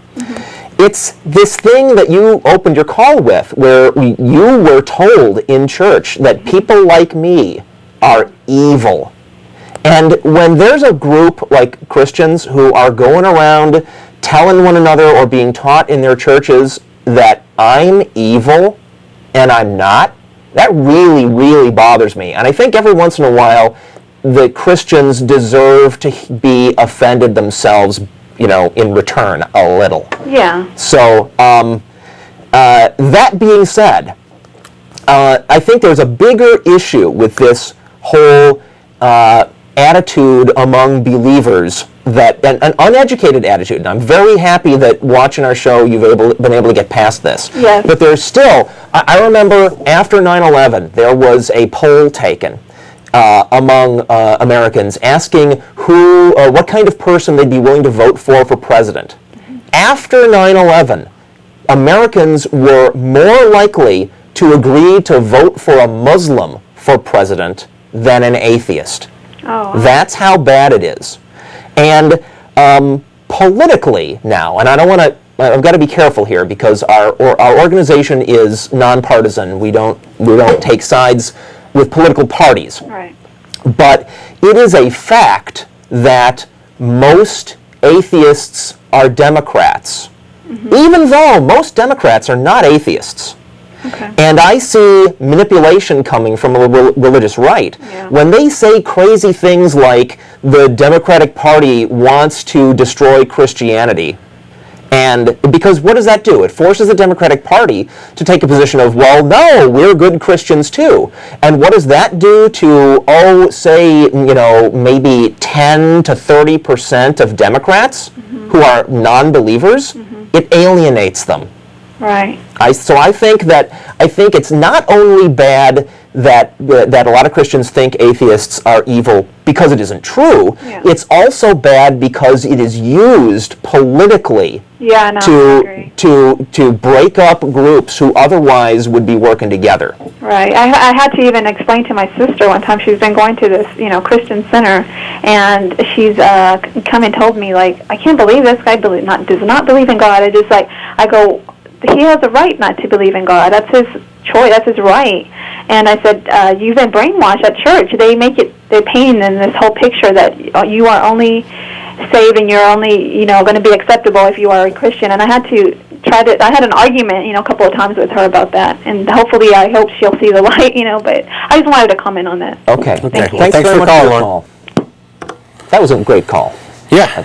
Speaker 2: It's this thing that you opened your call with, where you were told in church that people like me are evil. And when there's a group like Christians who are going around telling one another or being taught in their churches that I'm evil and I'm not, that really, really bothers me. And I think every once in a while, the Christians deserve to be offended themselves, in return a little.
Speaker 5: Yeah.
Speaker 2: So, that being said, I think there's a bigger issue with this whole attitude among believers, that an uneducated attitude. And I'm very happy that watching our show you've been able to get past this.
Speaker 5: Yes.
Speaker 2: But there's still, I remember after 9/11, there was a poll taken among Americans asking what kind of person they'd be willing to vote for president. After 9/11, Americans were more likely to agree to vote for a Muslim for president than an atheist.
Speaker 5: Oh.
Speaker 2: That's how bad it is. And politically now, and I don't want to, I've got to be careful here because our organization is nonpartisan. We don't take sides with political parties.
Speaker 5: Right.
Speaker 2: But it is a fact that most atheists are Democrats, even though most Democrats are not atheists.
Speaker 5: Okay.
Speaker 2: And I see manipulation coming from a religious right.
Speaker 5: Yeah.
Speaker 2: When they say crazy things like the Democratic Party wants to destroy Christianity, and because what does that do? It forces the Democratic Party to take a position of, well, no, we're good Christians too. And what does that do to, say, maybe 10 to 30% of Democrats who are non-believers? It alienates them.
Speaker 5: Right.
Speaker 2: So I think it's not only bad that a lot of Christians think atheists are evil because it isn't true.
Speaker 5: Yeah.
Speaker 2: It's also bad because it is used politically
Speaker 5: Yeah, no, I agree.
Speaker 2: to break up groups who otherwise would be working together.
Speaker 5: Right. I had to even explain to my sister one time. She's been going to this, Christian center, and she's come and told me, like, I can't believe this guy does not believe in God. I go, he has a right not to believe in God. That's his choice. That's his right. And I said, you've been brainwashed at church. They're painting in this whole picture that you are only saved and you're only, going to be acceptable if you are a Christian. And I had to I had an argument, a couple of times with her about that. And hopefully, I hope she'll see the light, but I just wanted to comment on that.
Speaker 2: Okay.
Speaker 5: Thank you.
Speaker 2: Thanks
Speaker 1: Thanks
Speaker 2: very
Speaker 1: for
Speaker 2: much for your
Speaker 1: calling,
Speaker 2: call. That was a great call.
Speaker 1: Yeah.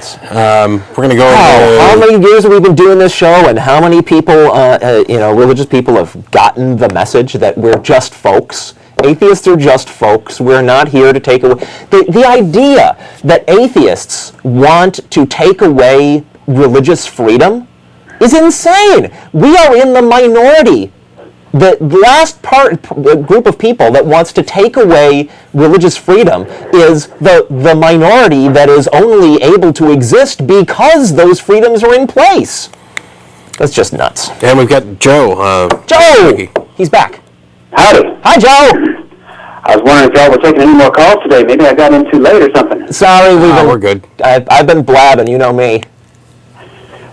Speaker 1: We're going to go
Speaker 2: How many years have we been doing this show, and how many people, religious people have gotten the message that we're just folks? Atheists are just folks. We're not here to take away. The idea that atheists want to take away religious freedom is insane. We are in the minority. The last group of people that wants to take away religious freedom is the minority that is only able to exist because those freedoms are in place. That's just nuts.
Speaker 1: And we've got Joe.
Speaker 2: Joe! He's back.
Speaker 6: Howdy.
Speaker 2: Hi, Joe!
Speaker 6: I was wondering if y'all were taking any more calls today. Maybe I got in too late or something.
Speaker 2: Sorry,
Speaker 1: we're good.
Speaker 2: I've been blabbing, you know me.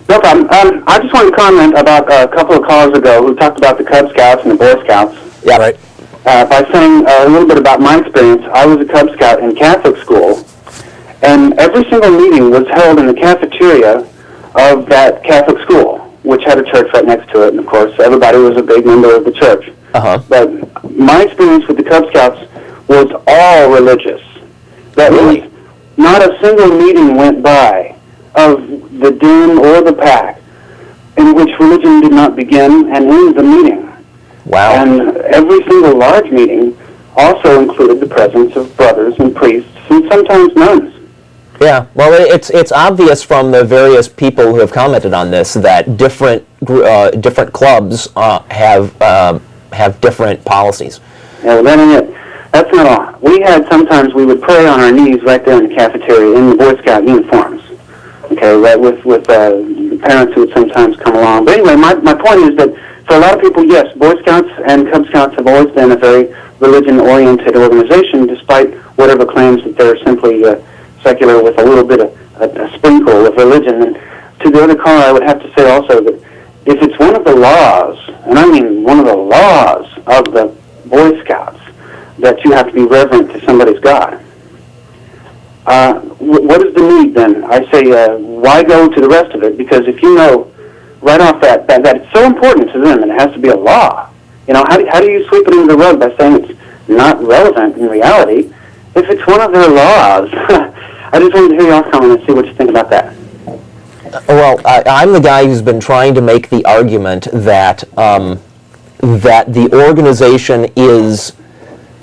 Speaker 6: No problem. I just want to comment about a couple of callers ago who talked about the Cub Scouts and the Boy Scouts.
Speaker 2: Yeah.
Speaker 1: Right.
Speaker 6: By saying a little bit about my experience, I was a Cub Scout in Catholic school, and every single meeting was held in the cafeteria of that Catholic school, which had a church right next to it, and of course everybody was a big member of the church.
Speaker 2: Uh-huh.
Speaker 6: But my experience with the Cub Scouts was all religious. That
Speaker 2: Really?
Speaker 6: means not a single meeting went by of the den or the pack in which religion did not begin and end the meeting.
Speaker 2: Wow.
Speaker 6: And every single large meeting also included the presence of brothers and priests and sometimes nuns.
Speaker 2: Yeah, well, it's obvious from the various people who have commented on this that different clubs have different policies.
Speaker 6: Yeah, well, that ain't it. That's not all. Sometimes we would pray on our knees right there in the cafeteria in the Boy Scout uniforms. Okay, right with the parents who would sometimes come along. But anyway, my point is that for a lot of people, yes, Boy Scouts and Cub Scouts have always been a very religion-oriented organization, despite whatever claims that they're simply secular with a little bit of a sprinkle of religion. And to the other caller, I would have to say also that if it's one of the laws, and I mean one of the laws of the Boy Scouts, that you have to be reverent to somebody's God, what is the need then? I say, why go to the rest of it? Because if you know right off that it's so important to them and it has to be a law, how do you sweep it under the rug by saying it's not relevant in reality if it's one of their laws? I just wanted to hear y'all's comment and see what you think about that.
Speaker 2: Well, I'm the guy who's been trying to make the argument that that the organization is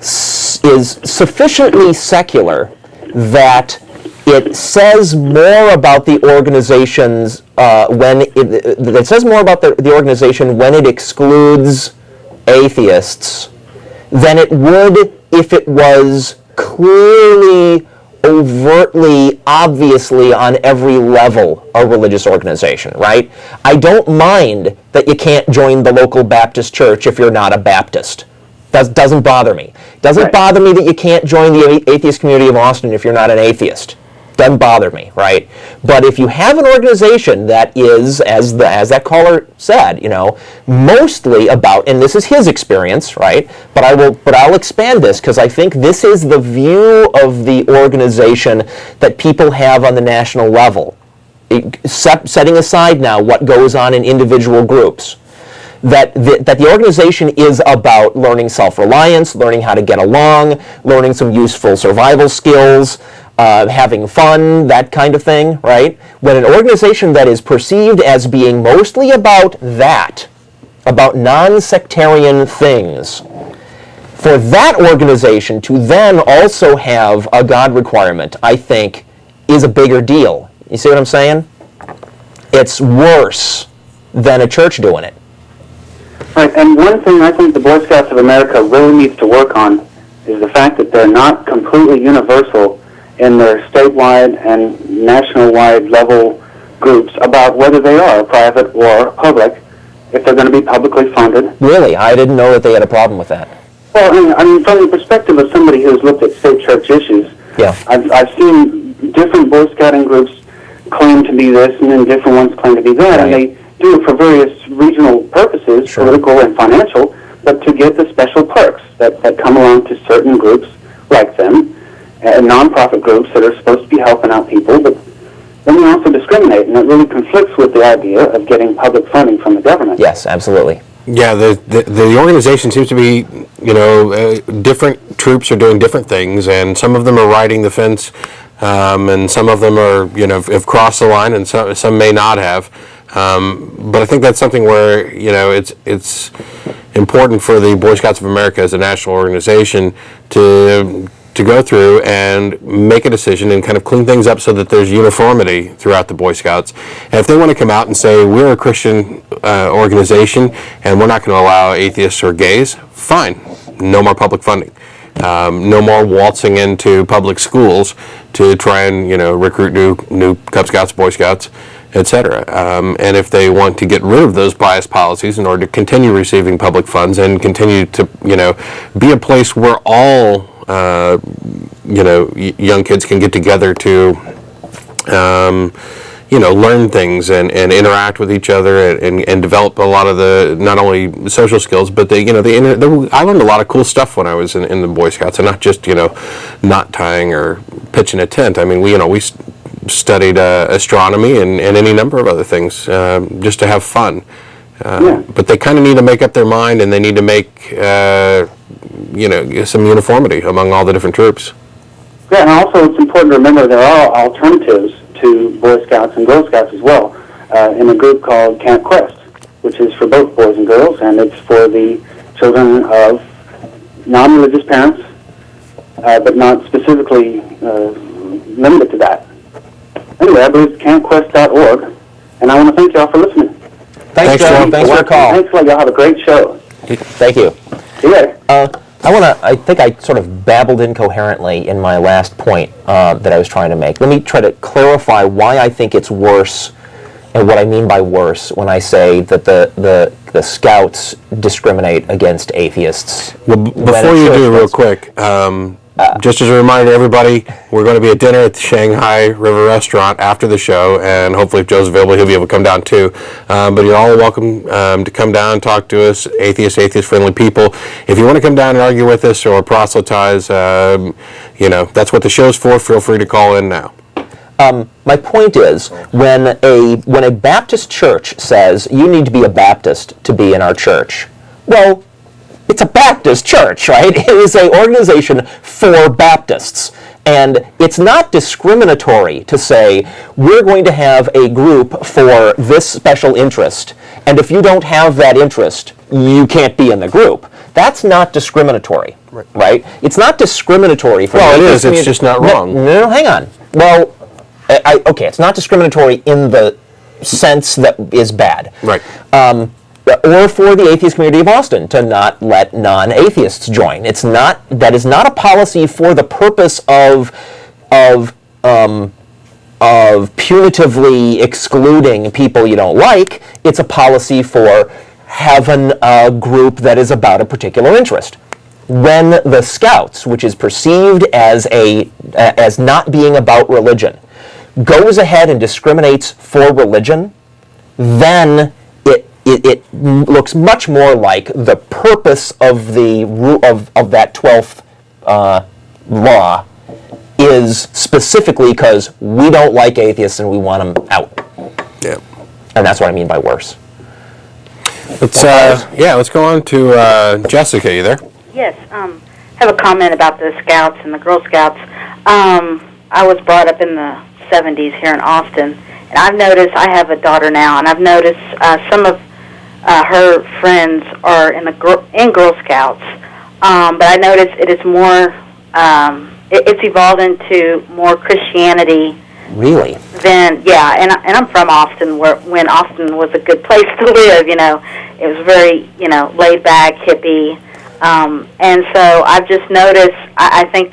Speaker 2: sufficiently secular that it says more about the organization's it says more about the organization when it excludes atheists than it would if it was clearly, overtly, obviously on every level a religious organization, right? I don't mind that you can't join the local Baptist church if you're not a Baptist. That doesn't bother me. Doesn't bother me that you can't join the atheist community of Austin if you're not an atheist. Doesn't bother me, right? But if you have an organization that is, as that caller said, mostly about, and this is his experience, right? But I'll expand this because I think this is the view of the organization that people have on the national level. Setting aside now what goes on in individual groups. That the organization is about learning self-reliance, learning how to get along, learning some useful survival skills, having fun, that kind of thing, right? When an organization that is perceived as being mostly about that, about non-sectarian things, for that organization to then also have a God requirement, I think, is a bigger deal. You see what I'm saying? It's worse than a church doing it.
Speaker 6: Right, and one thing I think the Boy Scouts of America really needs to work on is the fact that they're not completely universal in their statewide and national-wide level groups about whether they are private or public, if they're going to be publicly funded.
Speaker 2: Really? I didn't know that they had a problem with that.
Speaker 6: Well, I mean, from the perspective of somebody who's looked at state church issues,
Speaker 2: yeah.
Speaker 6: I've seen different Boy Scouting groups claim to be this, and then different ones claim to be that,
Speaker 2: right.
Speaker 6: And they do it for various regional purposes,
Speaker 2: sure.
Speaker 6: Political and financial, but to get the special perks that come along to certain groups like them, and nonprofit groups that are supposed to be helping out people, but then they also discriminate, and it really conflicts with the idea of getting public funding from the government.
Speaker 2: Yes, absolutely.
Speaker 1: Yeah, the organization seems to be, different troops are doing different things, and some of them are riding the fence, and some of them are, have crossed the line, and some may not have. But I think that's something where, it's important for the Boy Scouts of America as a national organization to go through and make a decision and kind of clean things up so that there's uniformity throughout the Boy Scouts. And if they want to come out and say, we're a Christian organization and we're not going to allow atheists or gays, fine. No more public funding. No more waltzing into public schools to try and, recruit new Cub Scouts, Boy Scouts, etc. And if they want to get rid of those bias policies in order to continue receiving public funds and continue to, be a place where all young kids can get together to, learn things and interact with each other and develop a lot of the, not only social skills, but I learned a lot of cool stuff when I was in the Boy Scouts, and not just, knot tying or pitching a tent. I mean, we studied astronomy and any number of other things just to have fun. But they kind of need to make up their mind, and they need to make some uniformity among all the different troops.
Speaker 6: Yeah, and also it's important to remember there are alternatives to Boy Scouts and Girl Scouts as well, in a group called Camp Quest, which is for both boys and girls, and it's for the children of non-religious parents, but not specifically limited to that. Anyway, I believe it's campquest.org, and I want to thank y'all for listening.
Speaker 2: Thanks, Joe. Thanks for the call.
Speaker 6: Thanks a lot. Y'all have a great show.
Speaker 2: Thank you.
Speaker 6: See you later.
Speaker 2: I think I sort of babbled incoherently in my last point that I was trying to make. Let me try to clarify why I think it's worse and what I mean by worse when I say that the Scouts discriminate against atheists.
Speaker 1: Well, before you do, real quick, just as a reminder, everybody, we're going to be at dinner at the Shanghai River Restaurant after the show, and hopefully if Joe's available, he'll be able to come down too. But you're all welcome to come down and talk to us, atheist-friendly people. If you want to come down and argue with us or proselytize, that's what the show's for. Feel free to call in now.
Speaker 2: My point is, when a Baptist church says, you need to be a Baptist to be in our church, well, it's a Baptist church, right? It is an organization for Baptists. And it's not discriminatory to say, we're going to have a group for this special interest, and if you don't have that interest, you can't be in the group. That's not discriminatory, right? It's not discriminatory for...
Speaker 1: Well, it is. It's just not wrong.
Speaker 2: No, hang on. Well, okay, it's not discriminatory in the sense that is bad.
Speaker 1: Right.
Speaker 2: Or for the atheist community of Austin to not let non-atheists join. That is not a policy for the purpose of punitively excluding people you don't like. It's a policy for having a group that is about a particular interest. When the Scouts, which is perceived as not being about religion, goes ahead and discriminates for religion, then it looks much more like the purpose of that 12th law is specifically because we don't like atheists and we want them out.
Speaker 1: Yeah.
Speaker 2: And that's what I mean by worse.
Speaker 1: Let's go on to Jessica. You there?
Speaker 7: Yes, I have a comment about the Scouts and the Girl Scouts. I was brought up in the 70s here in Austin, and I've noticed, I have a daughter now, and I've noticed some of her friends are in Girl Scouts, but I noticed it is more, it's evolved into more Christianity.
Speaker 2: Really?
Speaker 7: And I'm from Austin, when Austin was a good place to live, it was very, laid back, hippie. And so I've just noticed, I think,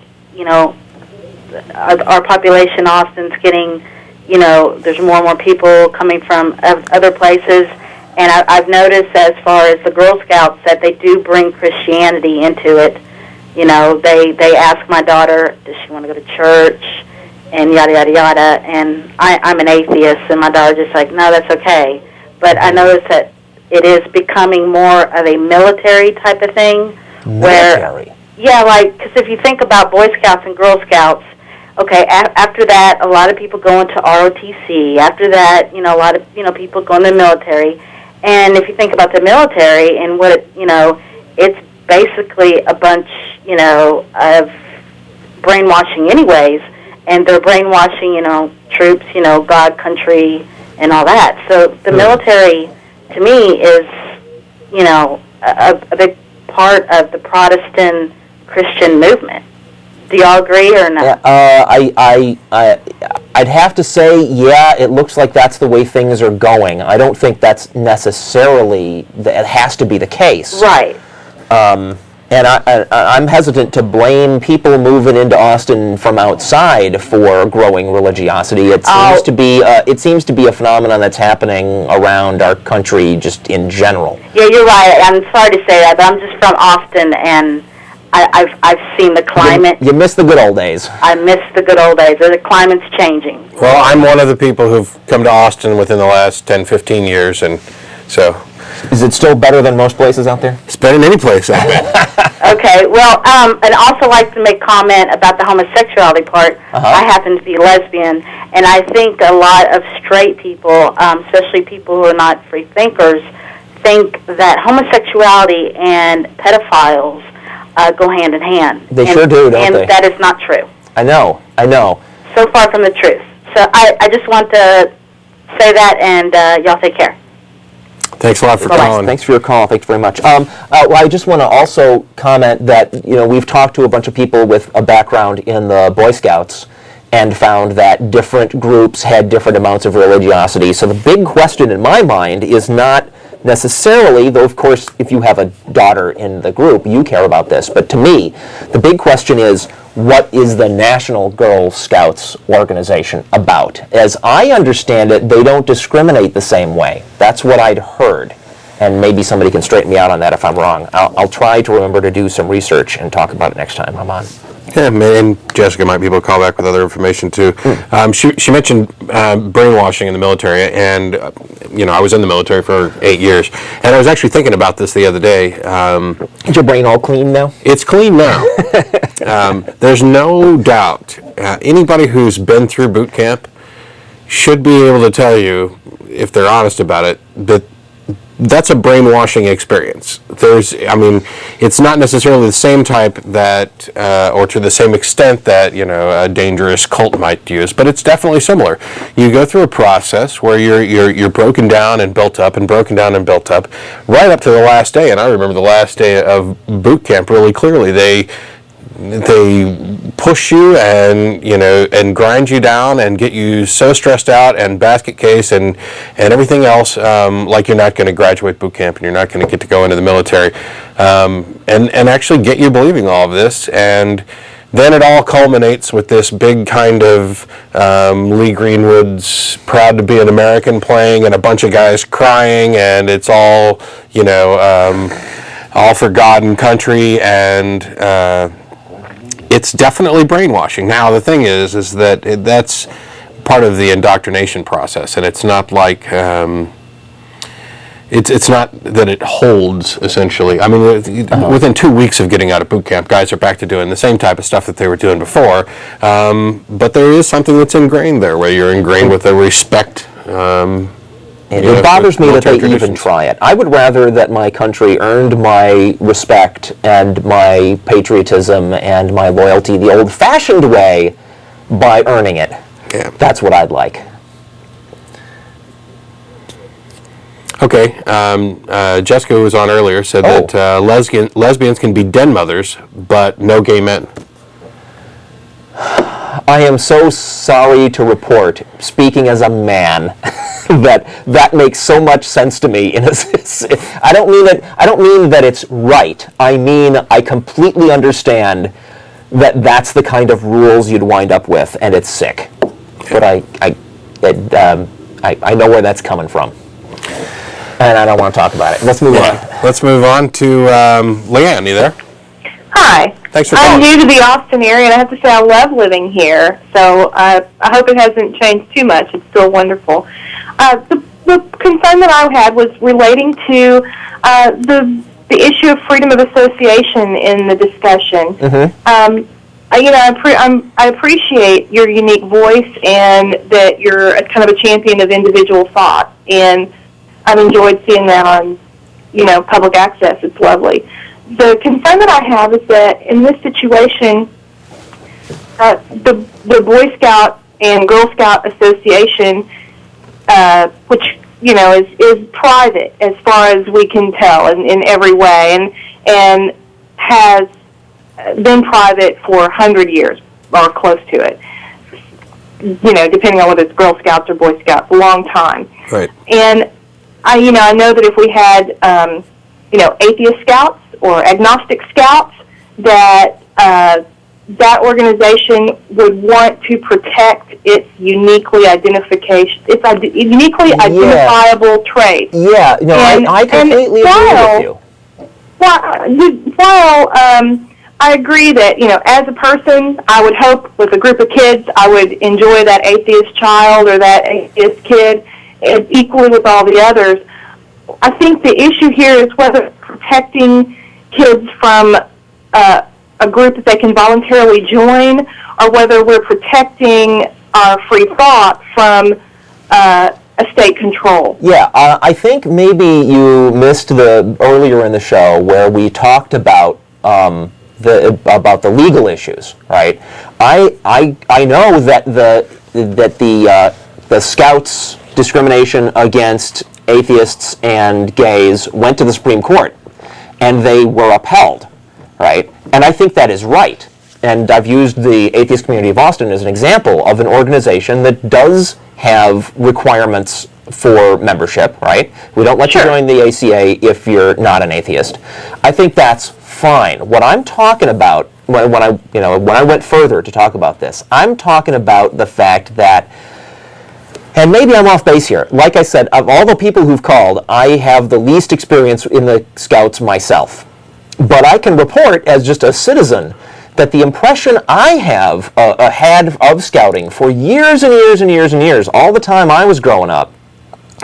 Speaker 7: our population, Austin's getting, there's more and more people coming from other places. And I've noticed as far as the Girl Scouts that they do bring Christianity into it. They ask my daughter, does she want to go to church? And yada, yada, yada. And I'm an atheist, and my daughter's just like, no, that's okay. But I noticed that it is becoming more of a military type of thing.
Speaker 2: Military?
Speaker 7: Because if you think about Boy Scouts and Girl Scouts, okay, after that, a lot of people go into ROTC. After that, a lot of, people go into the military. And if you think about the military and what, it's basically a bunch, of brainwashing anyways. And they're brainwashing, troops, God, country, and all that. So the military, to me, is, a big part of the Protestant Christian movement. Do y'all agree or not?
Speaker 2: I'd have to say, it looks like that's the way things are going. I don't think that's necessarily, it has to be the case.
Speaker 7: Right.
Speaker 2: And I'm hesitant to blame people moving into Austin from outside for growing religiosity. It seems to be a phenomenon that's happening around our country just in general.
Speaker 7: Yeah, you're right. I'm sorry to say that, but I'm just from Austin, and I've seen the climate.
Speaker 2: You miss the good old days.
Speaker 7: I miss the good old days. The climate's changing.
Speaker 1: Well, I'm one of the people who've come to Austin within the last 10, 15 years, and so...
Speaker 2: Is it still better than most places out there?
Speaker 1: It's better than any place I've been.
Speaker 7: Okay, well, I'd also like to make comment about the homosexuality part. I happen to be lesbian, and I think a lot of straight people, especially people who are not free thinkers, think that homosexuality and pedophiles go hand in hand.
Speaker 2: They sure do, don't they?
Speaker 7: And that is not true.
Speaker 2: I know.
Speaker 7: So far from the truth. So I just want to say that, and y'all take care.
Speaker 1: Thanks a lot for calling.
Speaker 2: Thanks for your call. Thanks very much. Well, I just want to also comment that we've talked to a bunch of people with a background in the Boy Scouts and found that different groups had different amounts of religiosity. So the big question in my mind is not necessarily, though of course if you have a daughter in the group, you care about this, but to me, the big question is, what is the National Girl Scouts organization about? As I understand it, they don't discriminate the same way. That's what I'd heard. And maybe somebody can straighten me out on that if I'm wrong. I'll try to remember to do some research and talk about it next time I'm on.
Speaker 1: Yeah, and Jessica might be able to call back with other information too. She mentioned brainwashing in the military, and I was in the military for 8 years, and I was actually thinking about this the other day.
Speaker 2: Is your brain all clean now?
Speaker 1: It's clean now. There's no doubt anybody who's been through boot camp should be able to tell you, if they're honest about it, that that's a brainwashing experience. It's not necessarily the same type that, or to the same extent that, a dangerous cult might use, but it's definitely similar. You go through a process where you're broken down and built up and broken down and built up right up to the last day. And I remember the last day of boot camp really clearly. They push you and grind you down and get you so stressed out and basket case and everything else, like you're not going to graduate boot camp and you're not going to get to go into the military, and actually get you believing all of this. And then it all culminates with this big kind of Lee Greenwood's Proud to Be an American playing and a bunch of guys crying, and it's all all for God and country, and it's definitely brainwashing. Now, the thing is that that's part of the indoctrination process, and it's not like it's not that it holds, essentially. I mean, within 2 weeks of getting out of boot camp, guys are back to doing the same type of stuff that they were doing before, but there is something that's ingrained there, where you're ingrained with a respect.
Speaker 2: It bothers me that they even try it. I would rather that my country earned my respect and my patriotism and my loyalty the old-fashioned way by earning it.
Speaker 1: Yeah.
Speaker 2: That's what I'd like.
Speaker 1: Okay. Jessica, who was on earlier, said that lesbians can be den mothers, but no gay men.
Speaker 2: I am so sorry to report, speaking as a man, that makes so much sense to me. I don't mean that it's right. I mean I completely understand that that's the kind of rules you'd wind up with, and it's sick. But I know where that's coming from, and I don't want to talk about it. Let's move on.
Speaker 1: Let's move on to LeeAnn. You there?
Speaker 8: Hi.
Speaker 1: Thanks for calling.
Speaker 8: I'm new to the Austin area, and I have to say I love living here. So I hope it hasn't changed too much. It's still wonderful. The concern that I had was relating to the issue of freedom of association in the discussion. Mm-hmm. I appreciate your unique voice and that you're kind of a champion of individual thought, and I've enjoyed seeing that on, public access. It's lovely. The concern that I have is that in this situation, the Boy Scout and Girl Scout Association, which is private as far as we can tell in every way, and has been private for 100 years or close to it. Depending on whether it's Girl Scouts or Boy Scouts, a long time.
Speaker 1: Right.
Speaker 8: And I know that if we had atheist scouts or agnostic scouts, that that organization would want to protect its uniquely identifiable trait.
Speaker 2: Yeah, no, I completely agree with you.
Speaker 8: While I agree that, as a person, I would hope with a group of kids, I would enjoy that atheist child or that atheist kid equally with all the others. I think the issue here is whether protecting kids from a group that they can voluntarily join, or whether we're protecting our free thought from a state control.
Speaker 2: Yeah, I think maybe you missed earlier in the show where we talked about the legal issues, right? I know that the Scouts' discrimination against atheists and gays went to the Supreme Court, and they were upheld, right? And I think that is right. And I've used the Atheist Community of Austin as an example of an organization that does have requirements for membership, right? We don't let you join the ACA if you're not an atheist. I think that's fine. What I'm talking about when I went further to talk about this, I'm talking about the fact that, and maybe I'm off base here. Like I said, of all the people who've called, I have the least experience in the Scouts myself. But I can report as just a citizen that the impression I have had of Scouting for years and years and years and years, all the time I was growing up,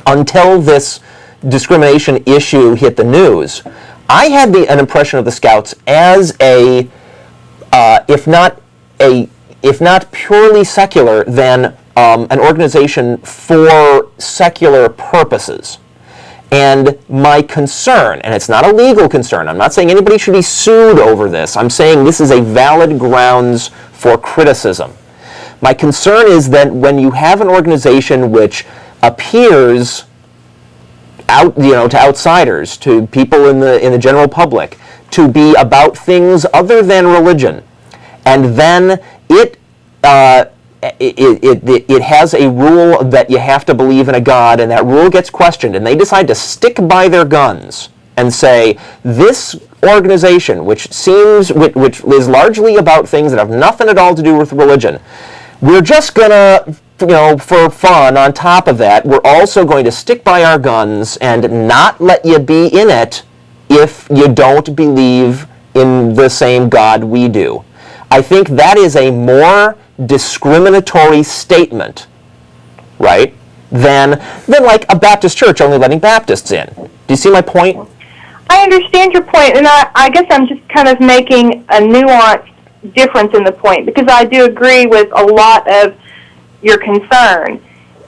Speaker 2: until this discrimination issue hit the news, I had an impression of the Scouts as if not purely secular, then an organization for secular purposes. And my concern, and it's not a legal concern, I'm not saying anybody should be sued over this, I'm saying this is a valid grounds for criticism. My concern is that when you have an organization which appears to outsiders, to people in the general public, to be about things other than religion, and then it has a rule that you have to believe in a God, and that rule gets questioned, and they decide to stick by their guns and say, this organization, which is largely about things that have nothing at all to do with religion, we're just gonna, for fun, on top of that, we're also going to stick by our guns and not let you be in it if you don't believe in the same God we do. I think that is a more discriminatory statement, right, than like a Baptist church only letting Baptists in. Do you see my point?
Speaker 8: I understand your point, and I guess I'm just kind of making a nuanced difference in the point, because I do agree with a lot of your concern.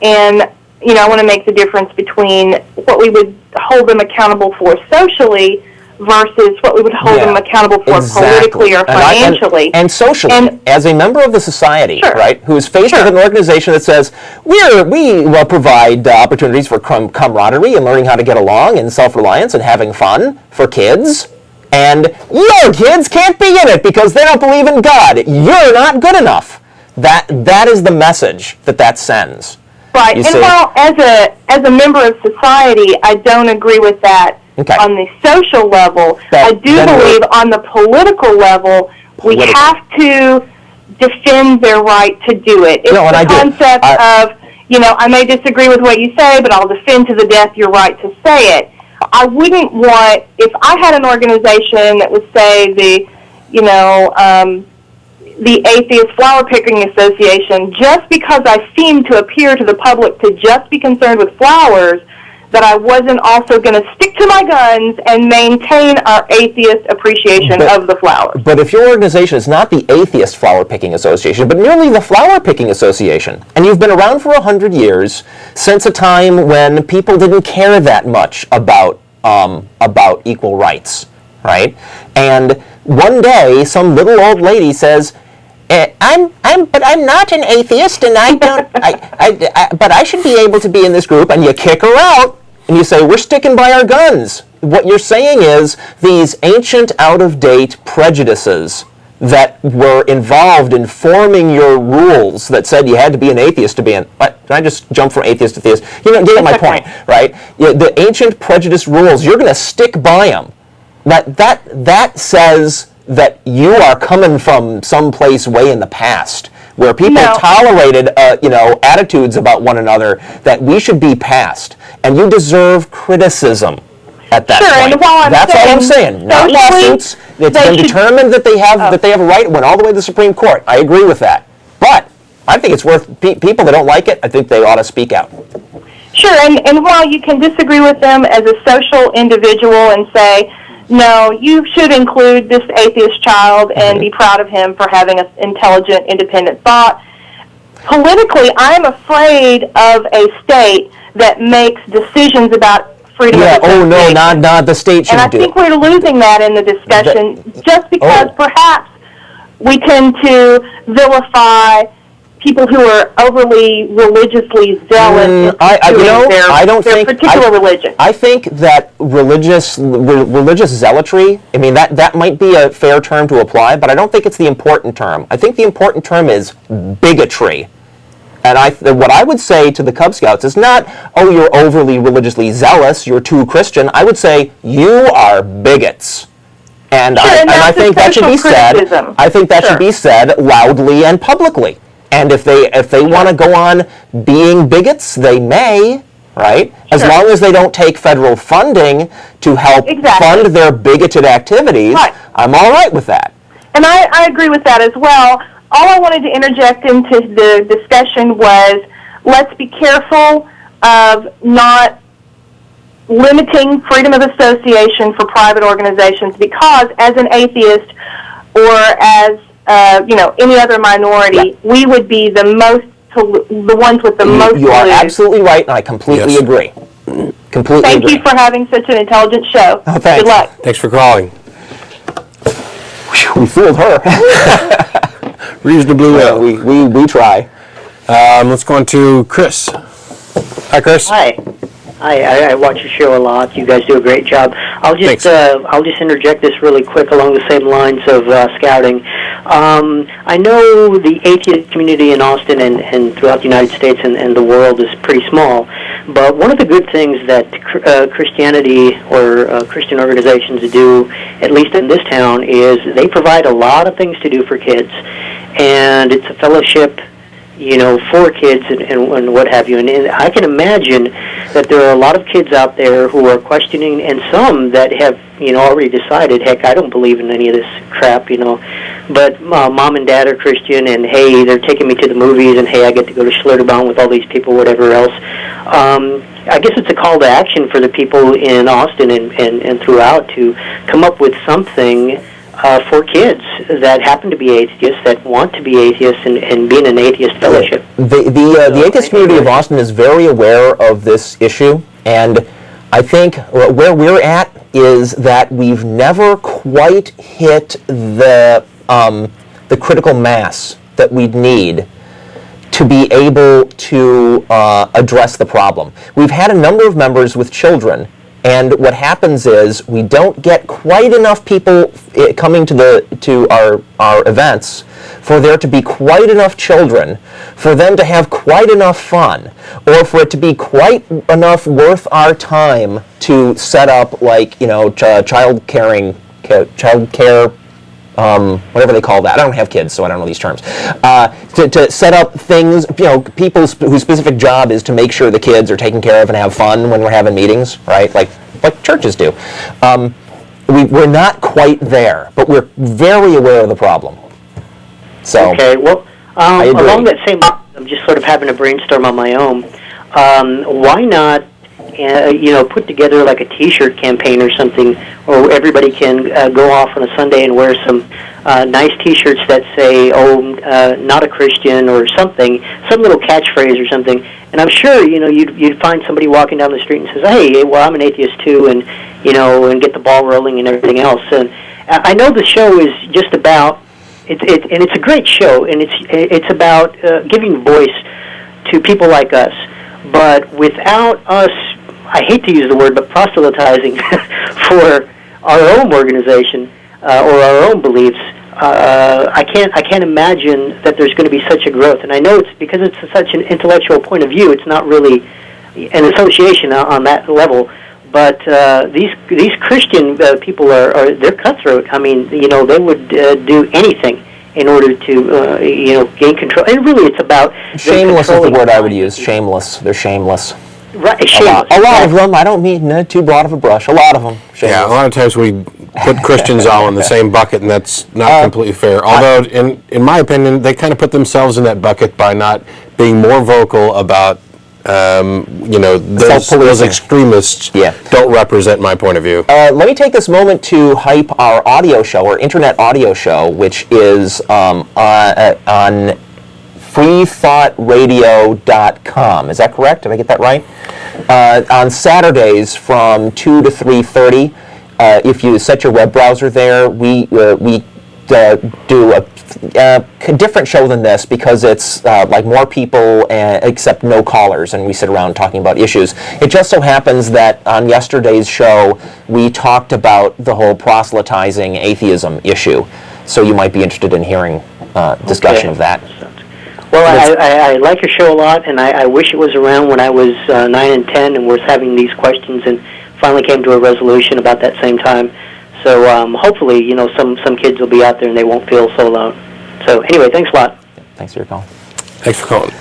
Speaker 8: And, I want to make the difference between what we would hold them accountable for socially versus what we would hold them accountable for politically or financially.
Speaker 2: And socially, and as a member of the society, right, who is faced with an organization that says, we will provide opportunities for camaraderie and learning how to get along and self-reliance and having fun for kids, and your kids can't be in it because they don't believe in God. You're not good enough. That is the message that sends.
Speaker 8: Right, and while as a member of society, I don't agree with that. Okay. On the social level, I do believe on the political level, we have to defend their right to do it. It's the concept of, I may disagree with what you say, but I'll defend to the death your right to say it. I wouldn't want, if I had an organization that would say the Atheist Flower Picking Association, just because I seem to appear to the public to just be concerned with flowers, that I wasn't also going to stick to my guns and maintain our atheist appreciation of the flowers.
Speaker 2: But if your organization is not the Atheist Flower Picking Association, but merely the Flower Picking Association, and you've been around for 100 years, since a time when people didn't care that much about equal rights, right? And one day, some little old lady says, but I'm not an atheist, and I don't. But I should be able to be in this group. And you kick her out, and you say, we're sticking by our guns. What you're saying is these ancient, out-of-date prejudices that were involved in forming your rules that said you had to be an atheist to be an. What? Did I just jump from atheist to theist? You get my point, right? The ancient prejudice rules. You're going to stick by them. That says that you are coming from someplace way in the past where people tolerated, attitudes about one another that we should be past, and you deserve criticism at that point.
Speaker 8: And while
Speaker 2: that's all I'm saying. Not lawsuits. It's been determined that they have a right. It went all the way to the Supreme Court. I agree with that, but I think it's worth people that don't like it. I think they ought to speak out.
Speaker 8: Sure, and while you can disagree with them as a social individual and say, no, you should include this atheist child and be proud of him for having an intelligent, independent thought. Politically, I'm afraid of a state that makes decisions about freedom of association.
Speaker 2: Not the state should do it.
Speaker 8: And I think we're losing that in the discussion just because perhaps we tend to vilify people who are overly religiously zealous their particular religion.
Speaker 2: I think that religious zealotry, that might be a fair term to apply, but I don't think it's the important term. I think the important term is bigotry. And what I would say to the Cub Scouts is not, you're overly religiously zealous, you're too Christian. I would say, you are bigots. And
Speaker 8: Sure, and
Speaker 2: I
Speaker 8: that's
Speaker 2: think
Speaker 8: the
Speaker 2: that should be
Speaker 8: social
Speaker 2: said.
Speaker 8: criticism.
Speaker 2: I think that
Speaker 8: Sure.
Speaker 2: should be said loudly and publicly. And if they want to go on being bigots, they may, right? As
Speaker 8: Sure.
Speaker 2: long as they don't take federal funding to help
Speaker 8: Exactly.
Speaker 2: fund their bigoted activities,
Speaker 8: Right.
Speaker 2: I'm all right with that.
Speaker 8: And I agree with that as well. All I wanted to interject into the discussion was, let's be careful of not limiting freedom of association for private organizations, because as an atheist or as any other minority, we would be the ones with the most
Speaker 2: You are
Speaker 8: to lose.
Speaker 2: absolutely right, and I completely
Speaker 1: Yes.
Speaker 2: agree. Completely
Speaker 8: Thank
Speaker 2: agree.
Speaker 8: you for having such an intelligent show.
Speaker 2: Oh, thanks.
Speaker 8: Good luck.
Speaker 1: Thanks for calling.
Speaker 2: We fooled her.
Speaker 1: Reasonably well.
Speaker 2: we try.
Speaker 1: Let's go on to Chris. Hi, Chris.
Speaker 9: Hi. I watch your show a lot. You guys do a great job. I'll just interject this really quick along the same lines of scouting. I know the atheist community in Austin and throughout the United States and the world is pretty small, but one of the good things that Christianity or Christian organizations do, at least in this town, is they provide a lot of things to do for kids, and it's a fellowship, for kids and what have you. And I can imagine that there are a lot of kids out there who are questioning, and some that have, already decided, heck, I don't believe in any of this crap, But mom and dad are Christian, and hey, they're taking me to the movies, and hey, I get to go to Schlitterbahn with all these people, whatever else. I guess it's a call to action for the people in Austin and throughout to come up with something for kids that happen to be atheists, that want to be atheists, and be in an atheist fellowship.
Speaker 2: The atheist community of Austin is very aware of this issue, and I think where we're at is that we've never quite hit the critical mass that we'd need to be able to address the problem. We've had a number of members with children, and what happens is we don't get quite enough people coming to our events for there to be quite enough children, for them to have quite enough fun, or for it to be quite enough worth our time to set up child care, whatever they call that. I don't have kids, so I don't know these terms. To set up things, people whose specific job is to make sure the kids are taken care of and have fun when we're having meetings, right? Like churches do. We're not quite there, but we're very aware of the problem. So,
Speaker 9: okay, well,
Speaker 2: I agree.
Speaker 9: along that same line, I'm just sort of having a brainstorm on my own. Why not, put together like a T-shirt campaign or something, or everybody can go off on a Sunday and wear some nice T-shirts that say, not a Christian or something, some little catchphrase or something. And I'm sure, you'd find somebody walking down the street and says, hey, well, I'm an atheist too, and, and get the ball rolling and everything else. And I know the show is just about, and it's a great show, and it's about giving voice to people like us. But without us, I hate to use the word, but proselytizing for our own organization or our own beliefs, I can't imagine that there's going to be such a growth. And I know it's because it's such an intellectual point of view. It's not really an association on that level. But these Christian people they're cutthroat. I mean, they would do anything in order to gain control. And really, it's about
Speaker 2: shameless is the word I would use. Shameless. They're shameless.
Speaker 9: Right,
Speaker 2: a lot of them. I don't mean too broad of a brush. A lot of them. Shameless.
Speaker 1: Yeah, a lot of times we put Christians all in the same bucket, and that's not completely fair. Although, in my opinion, they kind of put themselves in that bucket by not being more vocal about, those extremists don't represent my point of view.
Speaker 2: Let me take this moment to hype our audio show, our internet audio show, which is on freethoughtradio.com. Is that correct? Did I get that right? On Saturdays from 2 to 3:30, if you set your web browser there, we do a different show than this because it's like more people except no callers, and we sit around talking about issues. It just so happens that on yesterday's show, we talked about the whole proselytizing atheism issue, so you might be interested in hearing discussion of that.
Speaker 9: Well, I like your show a lot, and I wish it was around when I was 9 and 10 and was having these questions and finally came to a resolution about that same time. So hopefully, some kids will be out there and they won't feel so alone. So anyway, thanks a lot.
Speaker 2: Thanks for your call.
Speaker 1: Thanks for calling.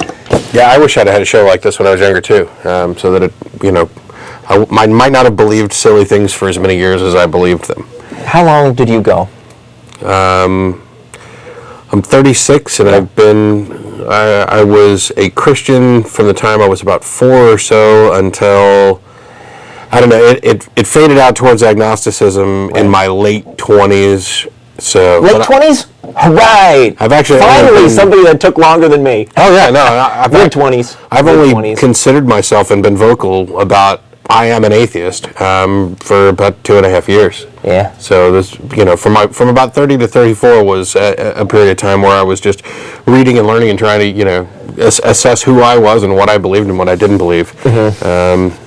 Speaker 1: Yeah, I wish I'd had a show like this when I was younger too, so that I might not have believed silly things for as many years as I believed them.
Speaker 2: How long did you go?
Speaker 1: I'm 36, and I was a Christian from the time I was about 4 or so until, I don't know, it faded out towards agnosticism in my late 20s. So
Speaker 2: late 20s? Right.
Speaker 1: I've actually
Speaker 2: finally somebody that took longer than me.
Speaker 1: Oh yeah, no, I've
Speaker 2: mid 20s.
Speaker 1: I've only considered myself and been vocal about I am an atheist for about 2.5 years.
Speaker 2: Yeah.
Speaker 1: So this, from about 30 to 34 was a period of time where I was just reading and learning and trying to, assess who I was and what I believed and what I didn't believe. Mm-hmm.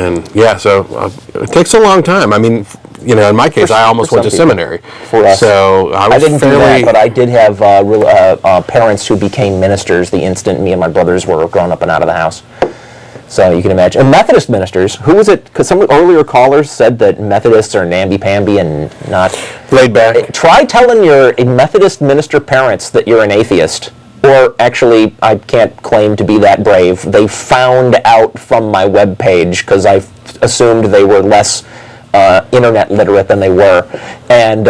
Speaker 1: And yeah, so it takes a long time. I mean, in my case, I almost went to seminary.
Speaker 2: For us.
Speaker 1: So I
Speaker 2: didn't do that, but I did have parents who became ministers the instant me and my brothers were grown up and out of the house. So you can imagine. And Methodist ministers, who was it? Because some earlier callers said that Methodists are namby-pamby and not
Speaker 1: laid back.
Speaker 2: Try telling your Methodist minister parents that you're an atheist. Or actually, I can't claim to be that brave. They found out from my webpage because I assumed they were less internet literate than they were. And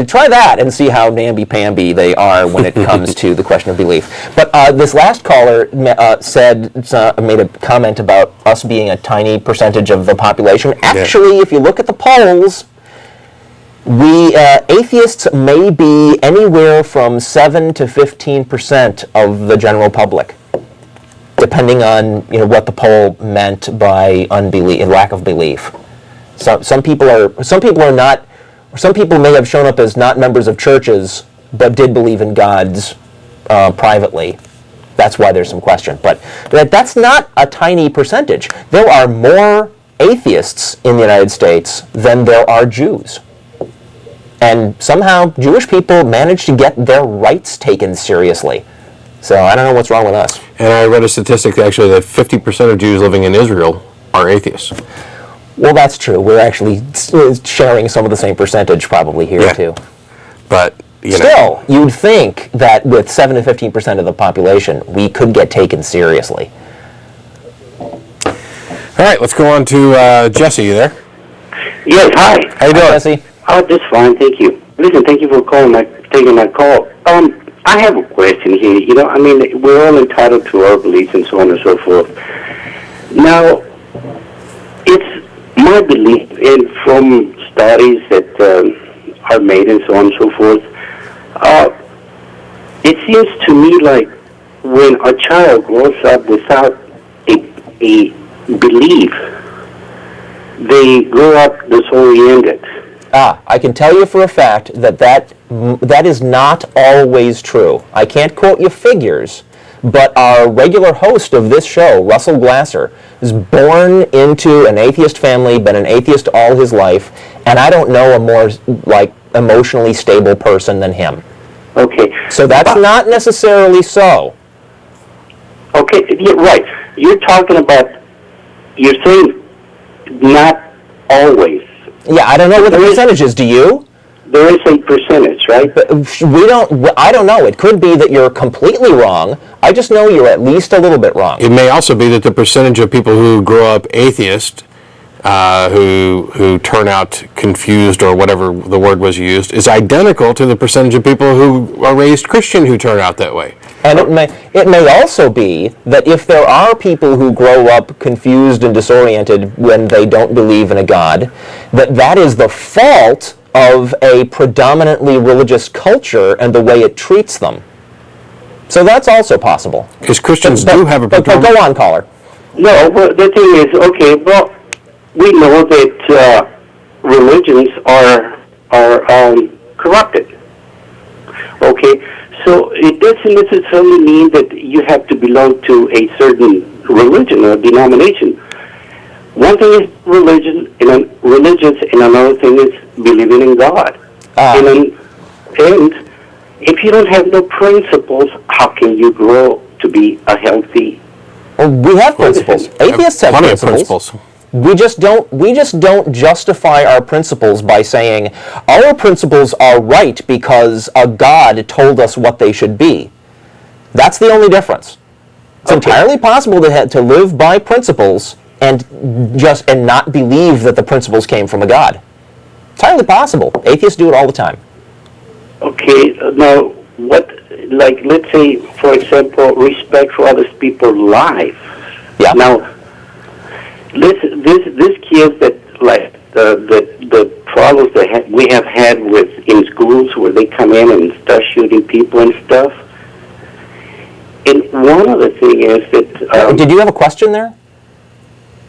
Speaker 2: try that and see how namby-pamby they are when it comes to the question of belief. But this last caller made a comment about us being a tiny percentage of the population. Actually, if you look at the polls, atheists may be anywhere from 7 to 15% of the general public, depending on what the poll meant by unbelief and lack of belief. So some people are not. Some people may have shown up as not members of churches, but did believe in gods privately. That's why there's some question. But that's not a tiny percentage. There are more atheists in the United States than there are Jews. And somehow Jewish people manage to get their rights taken seriously. So I don't know what's wrong with us.
Speaker 1: And I read a statistic actually that 50% of Jews living in Israel are atheists.
Speaker 2: Well, that's true. We're actually sharing some of the same percentage probably here, too.
Speaker 1: But,
Speaker 2: Still, you'd think that with 7 to 15% of the population, we could get taken seriously.
Speaker 1: All right, let's go on to Jesse. You there?
Speaker 10: Yes, hi.
Speaker 1: How you doing?
Speaker 2: Hi, Jesse.
Speaker 10: Oh, just fine, thank you. Listen, thank you for taking my call. I have a question here. We're all entitled to our beliefs and so on and so forth. Now, it's my belief, and from studies that are made and so on and so forth, it seems to me like when a child grows up without a belief, they grow up disoriented.
Speaker 2: I can tell you for a fact that is not always true. I can't quote you figures, but our regular host of this show, Russell Glasser, is born into an atheist family, been an atheist all his life, and I don't know a more emotionally stable person than him.
Speaker 10: Okay.
Speaker 2: So that's not necessarily so.
Speaker 10: Okay, yeah, right. You're saying not always.
Speaker 2: Yeah, I don't know what the percentage is. Do you?
Speaker 10: There is a percentage, right?
Speaker 2: But I don't know. It could be that you're completely wrong. I just know you're at least a little bit wrong.
Speaker 1: It may also be that the percentage of people who grow up atheist, who turn out confused or whatever the word was used, is identical to the percentage of people who are raised Christian who turn out that way.
Speaker 2: And it may also be that if there are people who grow up confused and disoriented when they don't believe in a God, that is the fault of a predominantly religious culture and the way it treats them. So that's also possible.
Speaker 1: Because Christians do have a...
Speaker 2: But go on, caller.
Speaker 10: No, well, the thing is, okay, well, we know that religions are corrupted. Okay, so it doesn't necessarily mean that you have to belong to a certain religion or denomination. One thing is religious, and another thing is believing in God. And if you don't have no principles, how can you grow to be a healthy?
Speaker 2: Well, we have principles. Atheists have
Speaker 1: plenty
Speaker 2: principles.
Speaker 1: of principles.
Speaker 2: We just don't justify our principles by saying our principles are right because a God told us what they should be. That's the only difference. It's entirely possible to live by principles and not believe that the principles came from a God. Entirely possible. Atheists do it all the time.
Speaker 10: Okay, now what? Like, let's say, for example, respect for other people's life.
Speaker 2: Yeah.
Speaker 10: Now, this kids that like the problems that we have had with in schools where they come in and start shooting people and stuff. And one other thing is that
Speaker 2: did you have a question there?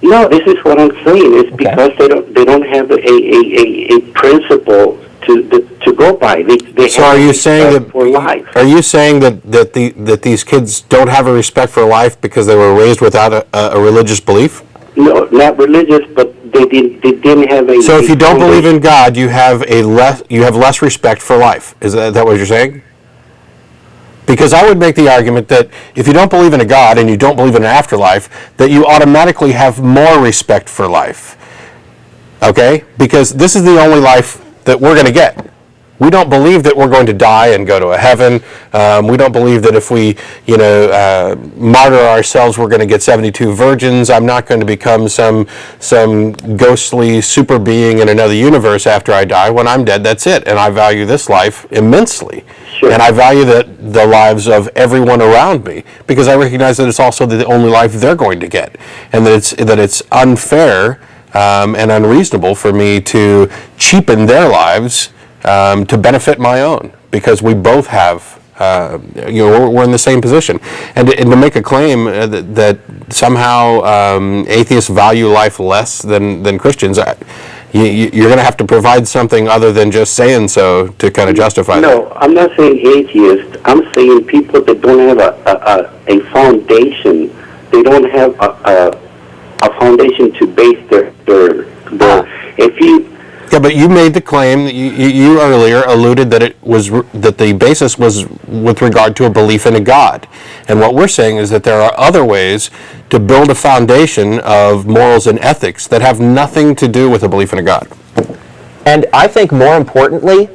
Speaker 10: No, this is what I'm saying. It's because they don't have a principle to go by. They
Speaker 1: So are you saying that
Speaker 10: for life.
Speaker 1: Are you saying that these kids don't have a respect for life because they were raised without a religious belief?
Speaker 10: No, not religious, but they didn't have a.
Speaker 1: So if you don't believe in God, you have less respect for life. Is that what you're saying? Because I would make the argument that if you don't believe in a God and you don't believe in an afterlife, that you automatically have more respect for life. Okay? Because this is the only life that we're going to get. We don't believe that we're going to die and go to a heaven. We don't believe that if we, martyr ourselves, we're going to get 72 virgins. I'm not going to become some ghostly super being in another universe after I die. When I'm dead, that's it. And I value this life immensely.
Speaker 10: Sure.
Speaker 1: And I value the lives of everyone around me because I recognize that it's also the only life they're going to get, and that it's unfair and unreasonable for me to cheapen their lives to benefit my own, because we both have, we're in the same position. And to make a claim that somehow atheists value life less than Christians, you're going to have to provide something other than just saying so to kind of justify that.
Speaker 10: No, I'm not saying atheists. I'm saying people that don't have a foundation. They don't have a foundation to base their if you.
Speaker 1: Yeah, but you made the claim, you earlier alluded that that the basis was with regard to a belief in a God. And what we're saying is that there are other ways to build a foundation of morals and ethics that have nothing to do with a belief in a God.
Speaker 2: And I think more importantly,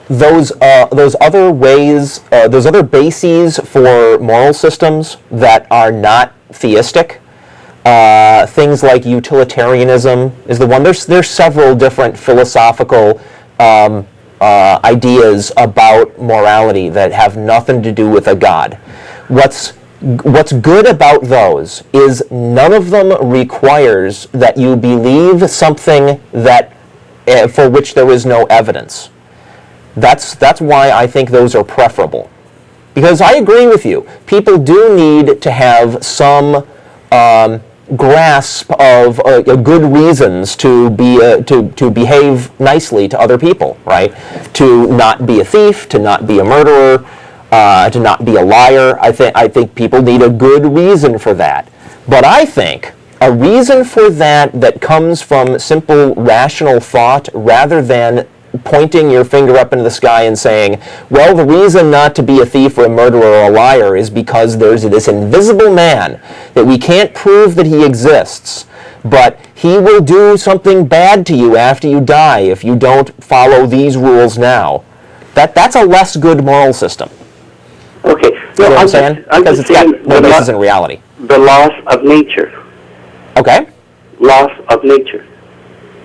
Speaker 2: those other ways, those other bases for moral systems that are not theistic, things like utilitarianism is the one. There's several different philosophical ideas about morality that have nothing to do with a God. What's good about those is none of them requires that you believe something that for which there is no evidence. That's why I think those are preferable. Because I agree with you. People do need to have some grasp of good reasons to behave nicely to other people, right? To not be a thief, to not be a murderer, to not be a liar. I think people need a good reason for that. But I think a reason for that comes from simple rational thought rather than pointing your finger up into the sky and saying, well, the reason not to be a thief or a murderer or a liar is because there's this invisible man that we can't prove that he exists, but he will do something bad to you after you die if you don't follow these rules now. That's a less good moral system.
Speaker 10: Okay.
Speaker 2: You know what I'm saying? Because it's got no basis in reality.
Speaker 10: The laws of nature.
Speaker 2: Okay.
Speaker 10: Laws of nature.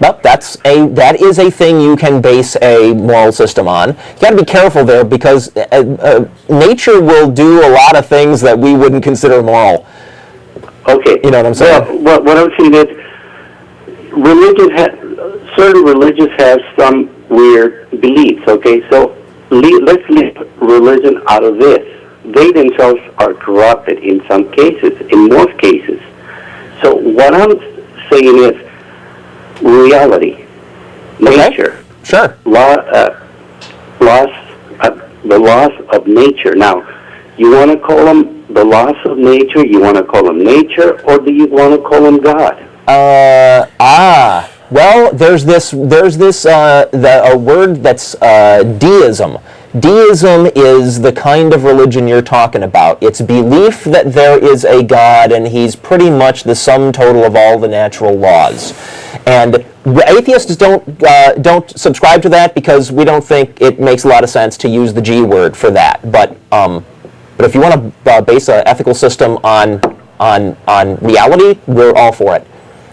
Speaker 2: Well, that is a thing you can base a moral system on. You got to be careful there because nature will do a lot of things that we wouldn't consider moral.
Speaker 10: Okay.
Speaker 2: You know what I'm saying?
Speaker 10: Well, what I'm saying is, certain religions have some weird beliefs. Okay, so let's leave religion out of this. They themselves are corrupted in some cases, in most cases. So what I'm saying is, reality, nature,
Speaker 2: okay. Sure,
Speaker 10: the laws of nature. Now, you want to call them the laws of nature? You want to call them nature, or do you want to call them God?
Speaker 2: Well, there's this a word that's deism. Deism is the kind of religion you're talking about. It's belief that there is a God and he's pretty much the sum total of all the natural laws. And atheists don't subscribe to that because we don't think it makes a lot of sense to use the G word for that. But if you want to base an ethical system on reality, we're all for it.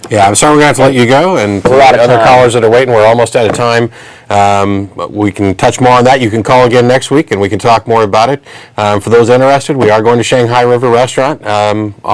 Speaker 1: Yeah, I'm sorry we're going to have to let you go, and
Speaker 2: We're out of
Speaker 1: other
Speaker 2: time.
Speaker 1: callers that are waiting, we're almost out of time. But we can touch more on that. You can call again next week, and we can talk more about it. For those interested, we are going to Shanghai River Restaurant